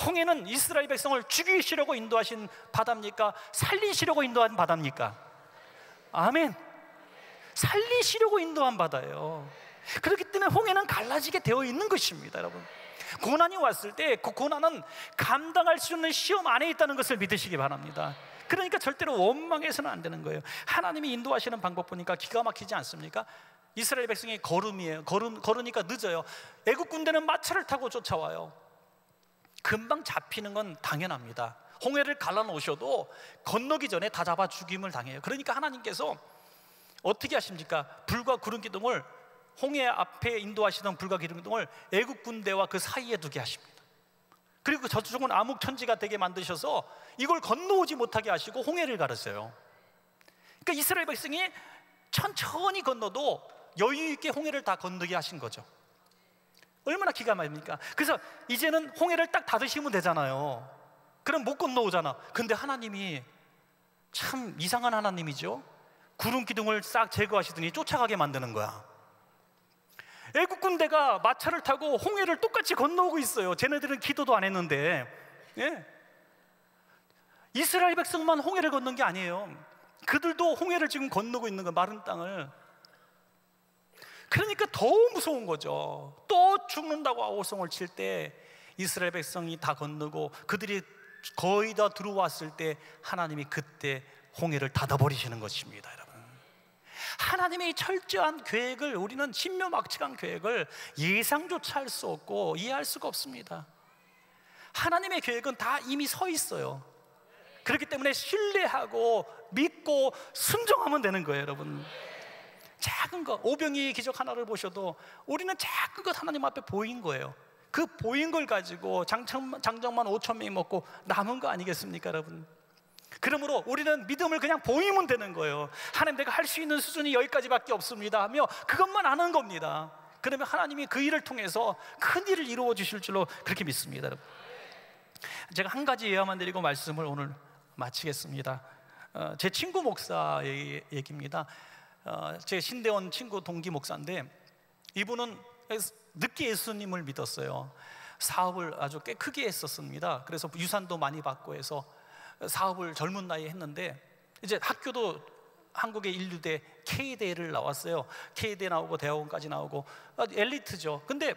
홍해는 이스라엘 백성을 죽이시려고 인도하신 바다입니까? 살리시려고 인도한 바다입니까? 아멘. 살리시려고 인도한 바다예요. 그렇기 때문에 홍해는 갈라지게 되어 있는 것입니다, 여러분. 고난이 왔을 때 그 고난은 감당할 수 있는 시험 안에 있다는 것을 믿으시기 바랍니다. 그러니까 절대로 원망해서는 안 되는 거예요. 하나님이 인도하시는 방법 보니까 기가 막히지 않습니까? 이스라엘 백성이 걸음이에요. 걸으니까 늦어요. 애국 군대는 마차를 타고 쫓아와요. 금방 잡히는 건 당연합니다. 홍해를 갈라놓으셔도 건너기 전에 다 잡아 죽임을 당해요. 그러니까 하나님께서 어떻게 하십니까? 불과 구름 기둥을, 홍해 앞에 인도하시던 불과 구름 기둥을 애국 군대와 그 사이에 두게 하십니다. 그리고 저쪽은 암흑천지가 되게 만드셔서 이걸 건너오지 못하게 하시고 홍해를 가르세요. 그러니까 이스라엘 백성이 천천히 건너도 여유 있게 홍해를 다 건너게 하신 거죠. 얼마나 기가 막힙니까? 그래서 이제는 홍해를 딱 닫으시면 되잖아요. 그럼 못 건너오잖아. 근데 하나님이 참 이상한 하나님이죠. 구름 기둥을 싹 제거하시더니 쫓아가게 만드는 거야. 애국 군대가 마차를 타고 홍해를 똑같이 건너오고 있어요. 쟤네들은 기도도 안 했는데. 예. 이스라엘 백성만 홍해를 건넌 게 아니에요. 그들도 홍해를 지금 건너고 있는 거예요. 마른 땅을. 그러니까 더 무서운 거죠. 또 죽는다고 아우성을 칠 때 이스라엘 백성이 다 건너고 그들이 거의 다 들어왔을 때 하나님이 그때 홍해를 닫아버리시는 것입니다. 여러분, 하나님의 철저한 계획을, 우리는 신묘막측한 계획을 예상조차 할 수 없고 이해할 수가 없습니다. 하나님의 계획은 다 이미 서 있어요. 그렇기 때문에 신뢰하고 믿고 순종하면 되는 거예요. 여러분, 작은 것, 오병이의 기적 하나를 보셔도 우리는 작은 것 하나님 앞에 보인 거예요. 그 보인 걸 가지고 장정만 5천 명이 먹고 남은 거 아니겠습니까, 여러분? 그러므로 우리는 믿음을 그냥 보이면 되는 거예요. 하나님, 내가 할 수 있는 수준이 여기까지밖에 없습니다 하며 그것만 아는 겁니다. 그러면 하나님이 그 일을 통해서 큰 일을 이루어 주실 줄로 그렇게 믿습니다. 여러분, 제가 한 가지 예화만 드리고 말씀을 오늘 마치겠습니다. 제 친구 목사의 얘기입니다. 제 신대원 친구 동기 목사인데, 이분은 늦게 예수님을 믿었어요. 사업을 아주 꽤 크게 했었습니다. 그래서 유산도 많이 받고 해서 사업을 젊은 나이에 했는데, 이제 학교도 한국의 인류대 K대를 나왔어요. K대 나오고 대학원까지 나오고 엘리트죠. 근데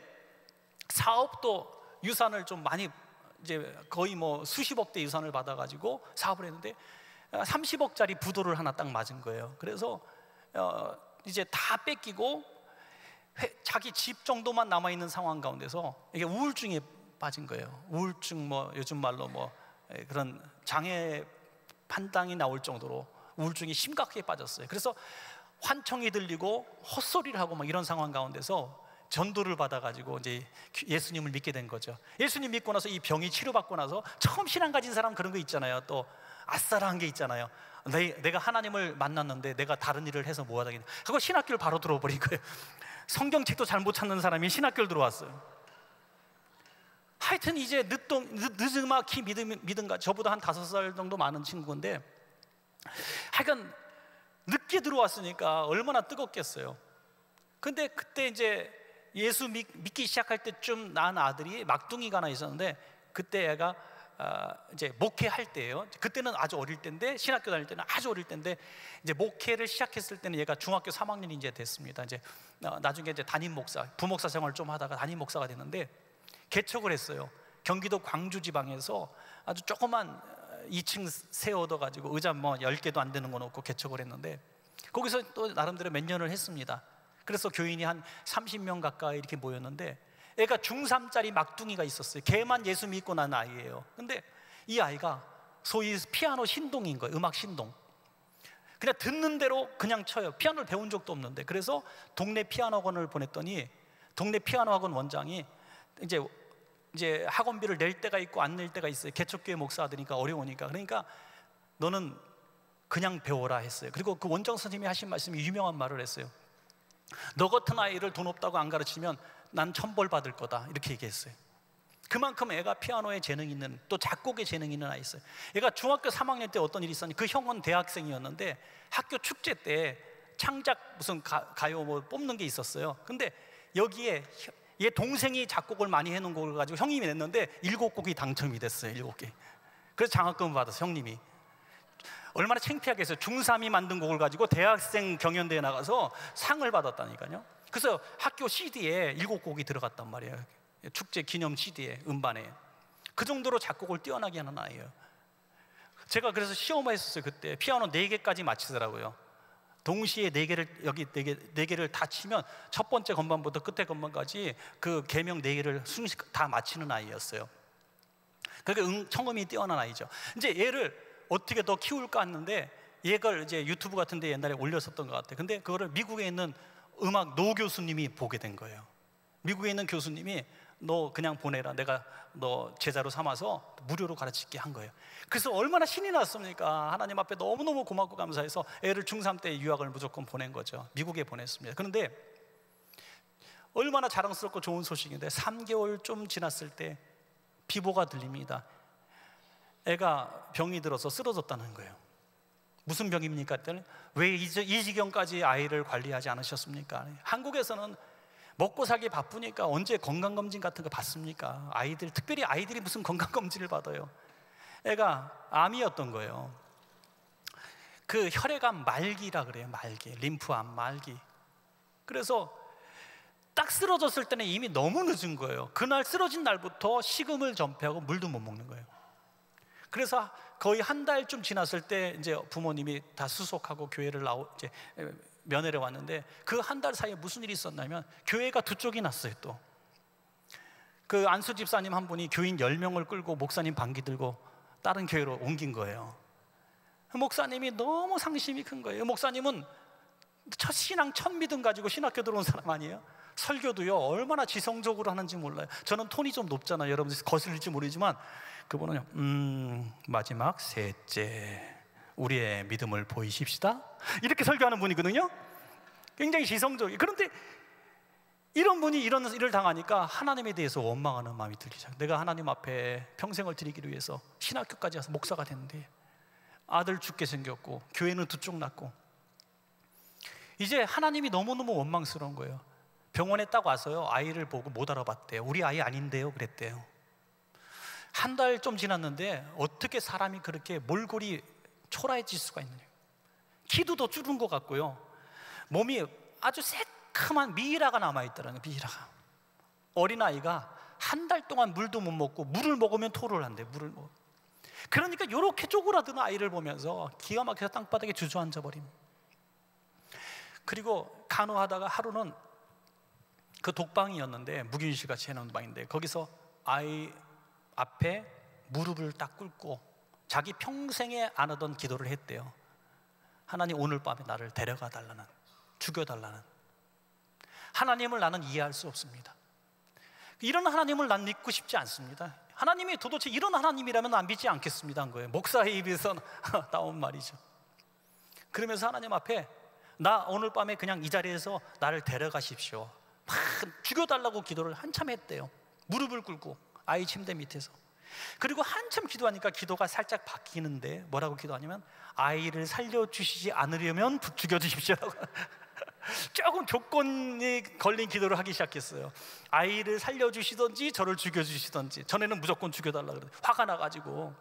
사업도 유산을 좀 많이, 이제 거의 뭐 수십억 대 유산을 받아가지고 사업을 했는데 30억짜리 부도를 하나 딱 맞은 거예요. 그래서 이제 다 뺏기고 자기 집 정도만 남아있는 상황 가운데서 이게 우울증에 빠진 거예요. 우울증, 뭐 요즘 말로 뭐 그런 장애 판단이 나올 정도로 우울증이 심각하게 빠졌어요. 그래서 환청이 들리고 헛소리를 하고 막 이런 상황 가운데서 전도를 받아가지고 이제 예수님을 믿게 된 거죠. 예수님 믿고 나서 이 병이 치료받고 나서 처음 신앙 가진 사람 그런 거 있잖아요. 또 아싸라한 게 있잖아요. 내가 하나님을 만났는데 내가 다른 일을 해서 뭐 하다겠냐. 그거 신학교를 바로 들어버린 거예요. 성경책도 잘 못 찾는 사람이 신학교를 들어왔어요. 하여튼 이제 늦음막히 믿음가, 저보다 한 5살 정도 많은 친구인데, 하여간 늦게 들어왔으니까 얼마나 뜨겁겠어요. 근데 그때 이제 예수 믿기 시작할 때쯤 낳은 아들이 막둥이가 하나 있었는데, 그때 애가 이제 목회할 때예요. 그때는 아주 어릴 때인데, 신학교 다닐 때는 아주 어릴 때인데, 이제 목회를 시작했을 때는 얘가 중학교 3학년이 이제 됐습니다. 이제 나중에 이제 담임 목사, 부목사 생활을 좀 하다가 담임 목사가 됐는데, 개척을 했어요. 경기도 광주 지방에서 아주 조그만 2층 새 얻어가지고 의자 뭐 10개도 안 되는 거 놓고 개척을 했는데, 거기서 또 나름대로 몇 년을 했습니다. 그래서 교인이 한 30명 가까이 이렇게 모였는데, 애가 중3짜리 막둥이가 있었어요. 걔만 예수 믿고 난 아이예요. 근데 이 아이가 소위 피아노 신동인 거예요. 음악 신동. 그냥 듣는 대로 그냥 쳐요. 피아노를 배운 적도 없는데. 그래서 동네 피아노 학원을 보냈더니, 동네 피아노 학원 원장이 이제 학원비를 낼 때가 있고 안 낼 때가 있어요. 개척교회 목사들이니까 어려우니까. 그러니까 너는 그냥 배워라 했어요. 그리고 그 원장 선생님이 하신 말씀이 유명한 말을 했어요. 너 같은 아이를 돈 없다고 안 가르치면 난 천벌 받을 거다, 이렇게 얘기했어요. 그만큼 애가 피아노에 재능이 있는, 또 작곡에 재능이 있는 아이였어요. 얘가 중학교 3학년 때 어떤 일이 있었니, 그 형은 대학생이었는데 학교 축제 때 창작 무슨 가요 뭐 뽑는 게 있었어요. 근데 여기에 얘 동생이 작곡을 많이 해놓은 곡을 가지고 형님이 냈는데 7곡이 당첨이 됐어요. 7개. 그래서 장학금을 받았어요. 형님이. 얼마나 창피하겠어요. 중3이 만든 곡을 가지고 대학생 경연대회 나가서 상을 받았다니까요. 그래서 학교 CD에 7곡이 들어갔단 말이에요. 축제 기념 CD에, 음반에. 그 정도로 작곡을 뛰어나게 하는 아이예요. 제가 그래서 시험을 했었어요. 그때 피아노 4개까지 맞히더라고요. 동시에 4개를, 여기 4개를 다 치면 첫 번째 건반부터 끝에 건반까지 그 계명 4개를 다 맞히는 아이였어요. 그러니까 청음이 뛰어난 아이죠. 이제 얘를 어떻게 더 키울까 했는데, 얘를 이제 유튜브 같은 데 옛날에 올렸었던 것 같아요. 근데 그거를 미국에 있는 음악 노 교수님이 보게 된 거예요. 미국에 있는 교수님이 너 그냥 보내라, 내가 너 제자로 삼아서 무료로 가르칠게 한 거예요. 그래서 얼마나 신이 났습니까? 하나님 앞에 너무너무 고맙고 감사해서 애를 중3 때 유학을 무조건 보낸 거죠. 미국에 보냈습니다. 그런데 얼마나 자랑스럽고 좋은 소식인데, 3개월 좀 지났을 때 비보가 들립니다. 애가 병이 들어서 쓰러졌다는 거예요. 무슨 병입니까? 했더니 왜 이 지경까지 아이를 관리하지 않으셨습니까? 한국에서는 먹고 살기 바쁘니까 언제 건강검진 같은 거 받습니까? 특별히 아이들이 무슨 건강검진을 받아요? 애가 암이었던 거예요. 그 혈액암 말기라 그래요. 말기, 림프암 말기. 그래서 딱 쓰러졌을 때는 이미 너무 늦은 거예요. 그날 쓰러진 날부터 식음을 전폐하고 물도 못 먹는 거예요. 그래서 거의 한 달쯤 지났을 때 이제 부모님이 다 수속하고 교회를 이제 면회를 왔는데, 그 한 달 사이에 무슨 일이 있었냐면 교회가 두 쪽이 났어요. 또 그 안수 집사님 한 분이 교인 10명을 끌고 목사님 반기 들고 다른 교회로 옮긴 거예요. 목사님이 너무 상심이 큰 거예요. 목사님은 첫 신앙, 첫 믿음 가지고 신학교 들어온 사람 아니에요? 설교도요 얼마나 지성적으로 하는지 몰라요. 저는 톤이 좀 높잖아요. 여러분 거슬릴지 모르지만 그분은요, 마지막 셋째 우리의 믿음을 보이십시다, 이렇게 설교하는 분이거든요. 굉장히 지성적이에요. 그런데 이런 분이 이런 일을 당하니까 하나님에 대해서 원망하는 마음이 들기 시작해요. 내가 하나님 앞에 평생을 드리기 위해서 신학교까지 와서 목사가 됐는데 아들 죽게 생겼고 교회는 두 쪽 났고, 이제 하나님이 너무너무 원망스러운 거예요. 병원에 딱 와서요 아이를 보고 못 알아봤대요. 우리 아이 아닌데요 그랬대요. 한 달 좀 지났는데 어떻게 사람이 그렇게 몰골이 초라해질 수가 있느냐. 기도도 줄은 것 같고요, 몸이 아주 새카만 미이라가 남아있더라고요. 미이라가. 어린아이가 한 달 동안 물도 못 먹고 물을 먹으면 토를 한대. 물을 먹. 그러니까 이렇게 쪼그라든 아이를 보면서 기가 막혀서 땅바닥에 주저앉아버림. 그리고 간호하다가 하루는 그 독방이었는데, 무균실 같이 해놓은 방인데 거기서 아이 앞에 무릎을 딱 꿇고 자기 평생에 안 하던 기도를 했대요. 하나님 오늘 밤에 나를 데려가 달라는, 죽여달라는. 하나님을 나는 이해할 수 없습니다. 이런 하나님을 난 믿고 싶지 않습니다. 하나님이 도대체 이런 하나님이라면 난 믿지 않겠습니다 한 거예요. 목사의 입에서 나온 말이죠. 그러면서 하나님 앞에 나 오늘 밤에 그냥 이 자리에서 나를 데려가십시오, 막 죽여달라고 기도를 한참 했대요. 무릎을 꿇고 아이 침대 밑에서. 그리고 한참 기도하니까 기도가 살짝 바뀌는데 뭐라고 기도하냐면 아이를 살려주시지 않으려면 죽여주십시오라고 조금 조건이 걸린 기도를 하기 시작했어요. 아이를 살려주시든지 저를 죽여주시든지. 전에는 무조건 죽여달라고 그래요. 화가 나가지고.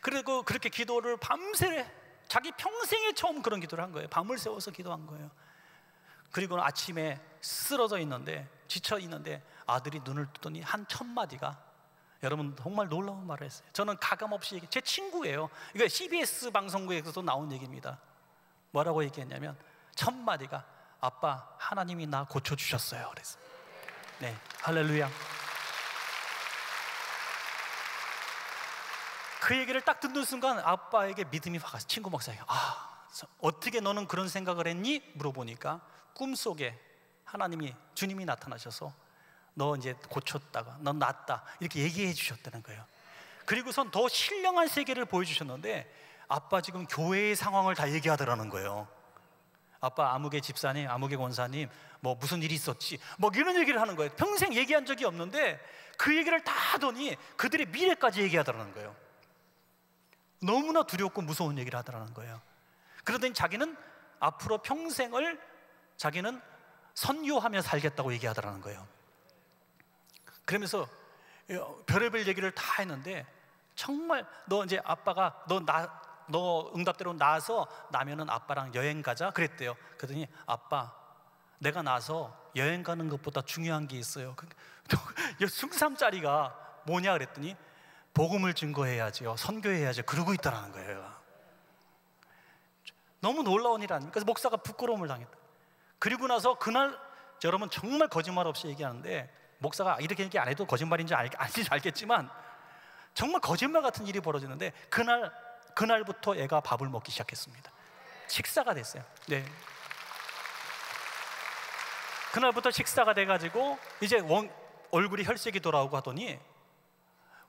그리고 그렇게 기도를 밤새, 자기 평생에 처음 그런 기도를 한 거예요. 밤을 새워서 기도한 거예요. 그리고 아침에 쓰러져 있는데, 지쳐 있는데 아들이 눈을 뜨더니 한 첫 마디가, 여러분 정말 놀라운 말을 했어요. 저는 가감없이 제 친구예요. 이거 CBS 방송국에서도 나온 얘기입니다. 뭐라고 얘기했냐면 첫 마디가 아빠 하나님이 나 고쳐주셨어요 그랬어요. 네, 할렐루야. 그 얘기를 딱 듣는 순간 아빠에게 믿음이 확 왔어요. 친구 목사에게 어떻게 너는 그런 생각을 했니? 물어보니까 꿈속에 하나님이, 주님이 나타나셔서 너 이제 고쳤다가 넌 낫다 이렇게 얘기해 주셨다는 거예요. 그리고선 더 신령한 세계를 보여주셨는데 아빠 지금 교회의 상황을 다 얘기하더라는 거예요. 아빠 아무개 집사님, 아무개 권사님 뭐 무슨 일이 있었지 뭐 이런 얘기를 하는 거예요. 평생 얘기한 적이 없는데 그 얘기를 다 하더니 그들의 미래까지 얘기하더라는 거예요. 너무나 두렵고 무서운 얘기를 하더라는 거예요. 그러더니 자기는 앞으로 평생을 자기는 선교하며 살겠다고 얘기하더라는 거예요. 그러면서 별의별 얘기를 다 했는데 정말 너 이제 아빠가 너 응답대로 나면은 아빠랑 여행 가자 그랬대요. 그러더니 아빠 내가 나서 여행 가는 것보다 중요한 게 있어요. 23짜리가 뭐냐 그랬더니 복음을 증거해야지요, 선교해야죠 그러고 있다라는 거예요. 너무 놀라운 일 아닙니까? 그래서 목사가 부끄러움을 당했다. 그리고 나서 그날, 여러분 정말 거짓말 없이 얘기하는데 목사가 이렇게 얘기 안 해도 거짓말인지 알겠지만 정말 거짓말 같은 일이 벌어지는데 그날부터 애가 밥을 먹기 시작했습니다. 식사가 됐어요. 네. 그날부터 식사가 돼가지고 이제 얼굴이 혈색이 돌아오고 하더니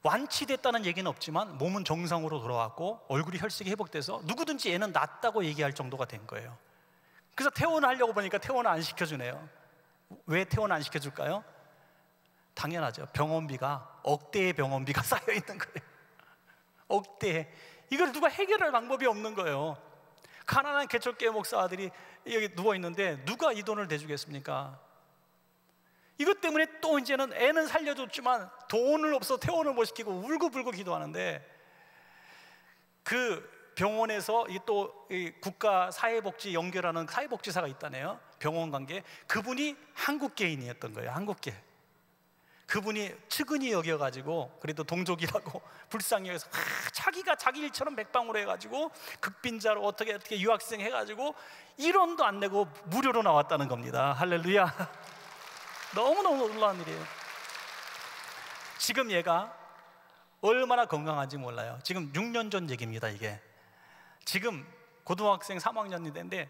완치됐다는 얘기는 없지만 몸은 정상으로 돌아왔고 얼굴이 혈색이 회복돼서 누구든지 얘는 낫다고 얘기할 정도가 된 거예요. 그래서 퇴원하려고 보니까 퇴원을 안 시켜주네요. 왜 퇴원 안 시켜줄까요? 당연하죠. 병원비가 억대의 병원비가 쌓여 있는 거예요. 억대. 이걸 누가 해결할 방법이 없는 거예요. 가난한 개척교회 목사들이 여기 누워있는데 누가 이 돈을 대주겠습니까? 이것 때문에 또 이제는 애는 살려줬지만 돈을 없어 퇴원을 못 시키고 울고불고 기도하는데, 그 병원에서 또 국가 사회복지 연결하는 사회복지사가 있다네요. 병원 관계. 그분이 한국계인이었던 거예요. 한국계. 그분이 측은히 여겨가지고, 그래도 동족이라고 불쌍히 여겨서 자기가 자기 일처럼 백방으로 해가지고 극빈자로 어떻게 유학생 해가지고 1원도 안 내고 무료로 나왔다는 겁니다. 할렐루야. 너무너무 놀라운 일이에요. 지금 얘가 얼마나 건강한지 몰라요. 지금 6년 전 얘기입니다. 이게 지금 고등학생 3학년이 됐는데,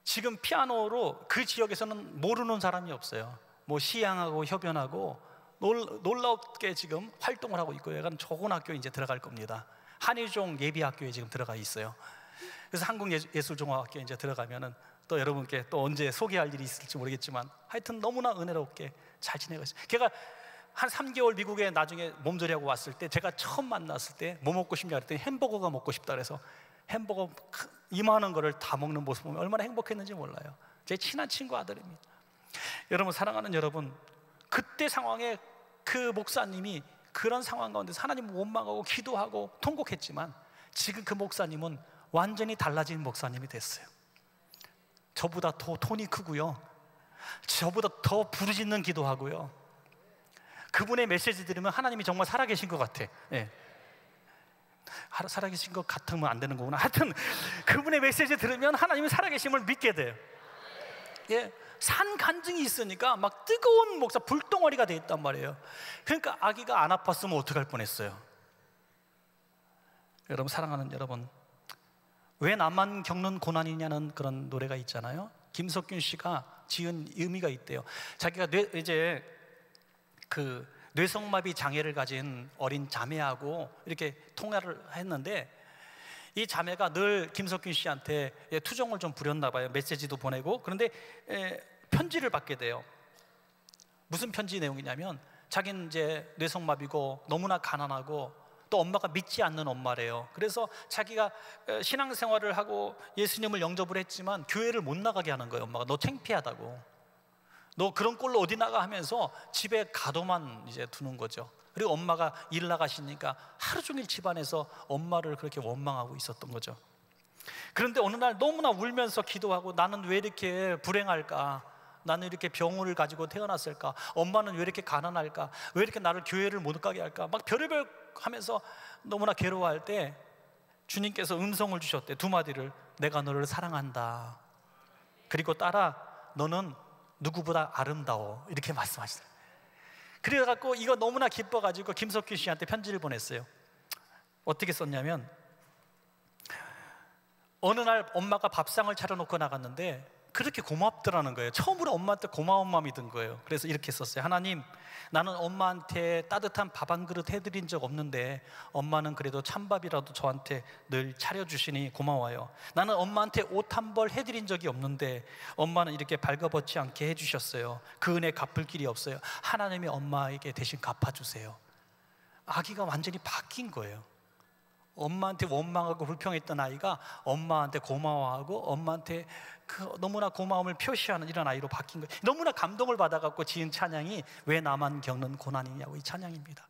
지금 피아노로 그 지역에서는 모르는 사람이 없어요. 뭐 시향하고 협연하고 놀랍게 지금 활동을 하고 있고요. 얘가 좋은 학교에 이제 들어갈 겁니다. 한일종 예비학교에 지금 들어가 있어요. 그래서 한국예술종합학교에 이제 들어가면은 또 여러분께 또 언제 소개할 일이 있을지 모르겠지만, 하여튼 너무나 은혜롭게 잘 지내고 있어요. 걔가 한 3개월 미국에 나중에 몸조리하고 왔을 때, 제가 처음 만났을 때 뭐 먹고 싶냐 그랬더니 햄버거가 먹고 싶다 그래서 햄버거 이만한 거를 다 먹는 모습 보면 얼마나 행복했는지 몰라요. 제 친한 친구 아들입니다. 여러분, 사랑하는 여러분, 그때 상황에 그 목사님이 그런 상황 가운데서 하나님을 원망하고 기도하고 통곡했지만, 지금 그 목사님은 완전히 달라진 목사님이 됐어요. 저보다 더 톤이 크고요, 저보다 더 부르짖는 기도하고요. 그분의 메시지 들으면 하나님이 정말 살아계신 것 같아. 예. 살아계신 것 같으면 안 되는 거구나. 하여튼 그분의 메시지 들으면 하나님이 살아계심을 믿게 돼요. 예. 산 간증이 있으니까 막 뜨거운 목사 불덩어리가 돼 있단 말이에요. 그러니까 아기가 안 아팠으면 어떡할 뻔했어요. 여러분, 사랑하는 여러분, 왜 나만 겪는 고난이냐는 그런 노래가 있잖아요. 김석균 씨가 지은 의미가 있대요. 자기가 이제 그 뇌성마비 장애를 가진 어린 자매하고 이렇게 통화를 했는데, 이 자매가 늘 김석균 씨한테 투정을 좀 부렸나 봐요. 메시지도 보내고. 그런데 편지를 받게 돼요. 무슨 편지 내용이냐면, 자기는 이제 뇌성마비고 너무나 가난하고 또 엄마가 믿지 않는 엄마래요. 그래서 자기가 신앙생활을 하고 예수님을 영접을 했지만 교회를 못 나가게 하는 거예요. 엄마가 너 창피하다고, 너 그런 꼴로 어디 나가 하면서 집에 가둬만 이제 두는 거죠. 그리고 엄마가 일 나가시니까 하루 종일 집안에서 엄마를 그렇게 원망하고 있었던 거죠. 그런데 어느 날 너무나 울면서 기도하고, 나는 왜 이렇게 불행할까? 나는 이렇게 병을 가지고 태어났을까? 엄마는 왜 이렇게 가난할까? 왜 이렇게 나를 교회를 못 가게 할까? 막 별의별 하면서 너무나 괴로워할 때 주님께서 음성을 주셨대. 두 마디를. 내가 너를 사랑한다. 그리고 따라 너는 누구보다 아름다워. 이렇게 말씀하시더라고요. 그래갖고 이거 너무나 기뻐가지고 김석규 씨한테 편지를 보냈어요. 어떻게 썼냐면, 어느 날 엄마가 밥상을 차려놓고 나갔는데 그렇게 고맙더라는 거예요. 처음으로 엄마한테 고마운 마음이 든 거예요. 그래서 이렇게 썼어요. 하나님, 나는 엄마한테 따뜻한 밥 한 그릇 해드린 적 없는데 엄마는 그래도 찬밥이라도 저한테 늘 차려주시니 고마워요. 나는 엄마한테 옷 한 벌 해드린 적이 없는데 엄마는 이렇게 발가벗지 않게 해주셨어요. 그 은혜 갚을 길이 없어요. 하나님이 엄마에게 대신 갚아주세요. 아기가 완전히 바뀐 거예요. 엄마한테 원망하고 불평했던 아이가 엄마한테 고마워하고 엄마한테 그 너무나 고마움을 표시하는 이런 아이로 바뀐 거예요. 너무나 감동을 받아갖고 지은 찬양이 왜 나만 겪는 고난이냐고, 이 찬양입니다.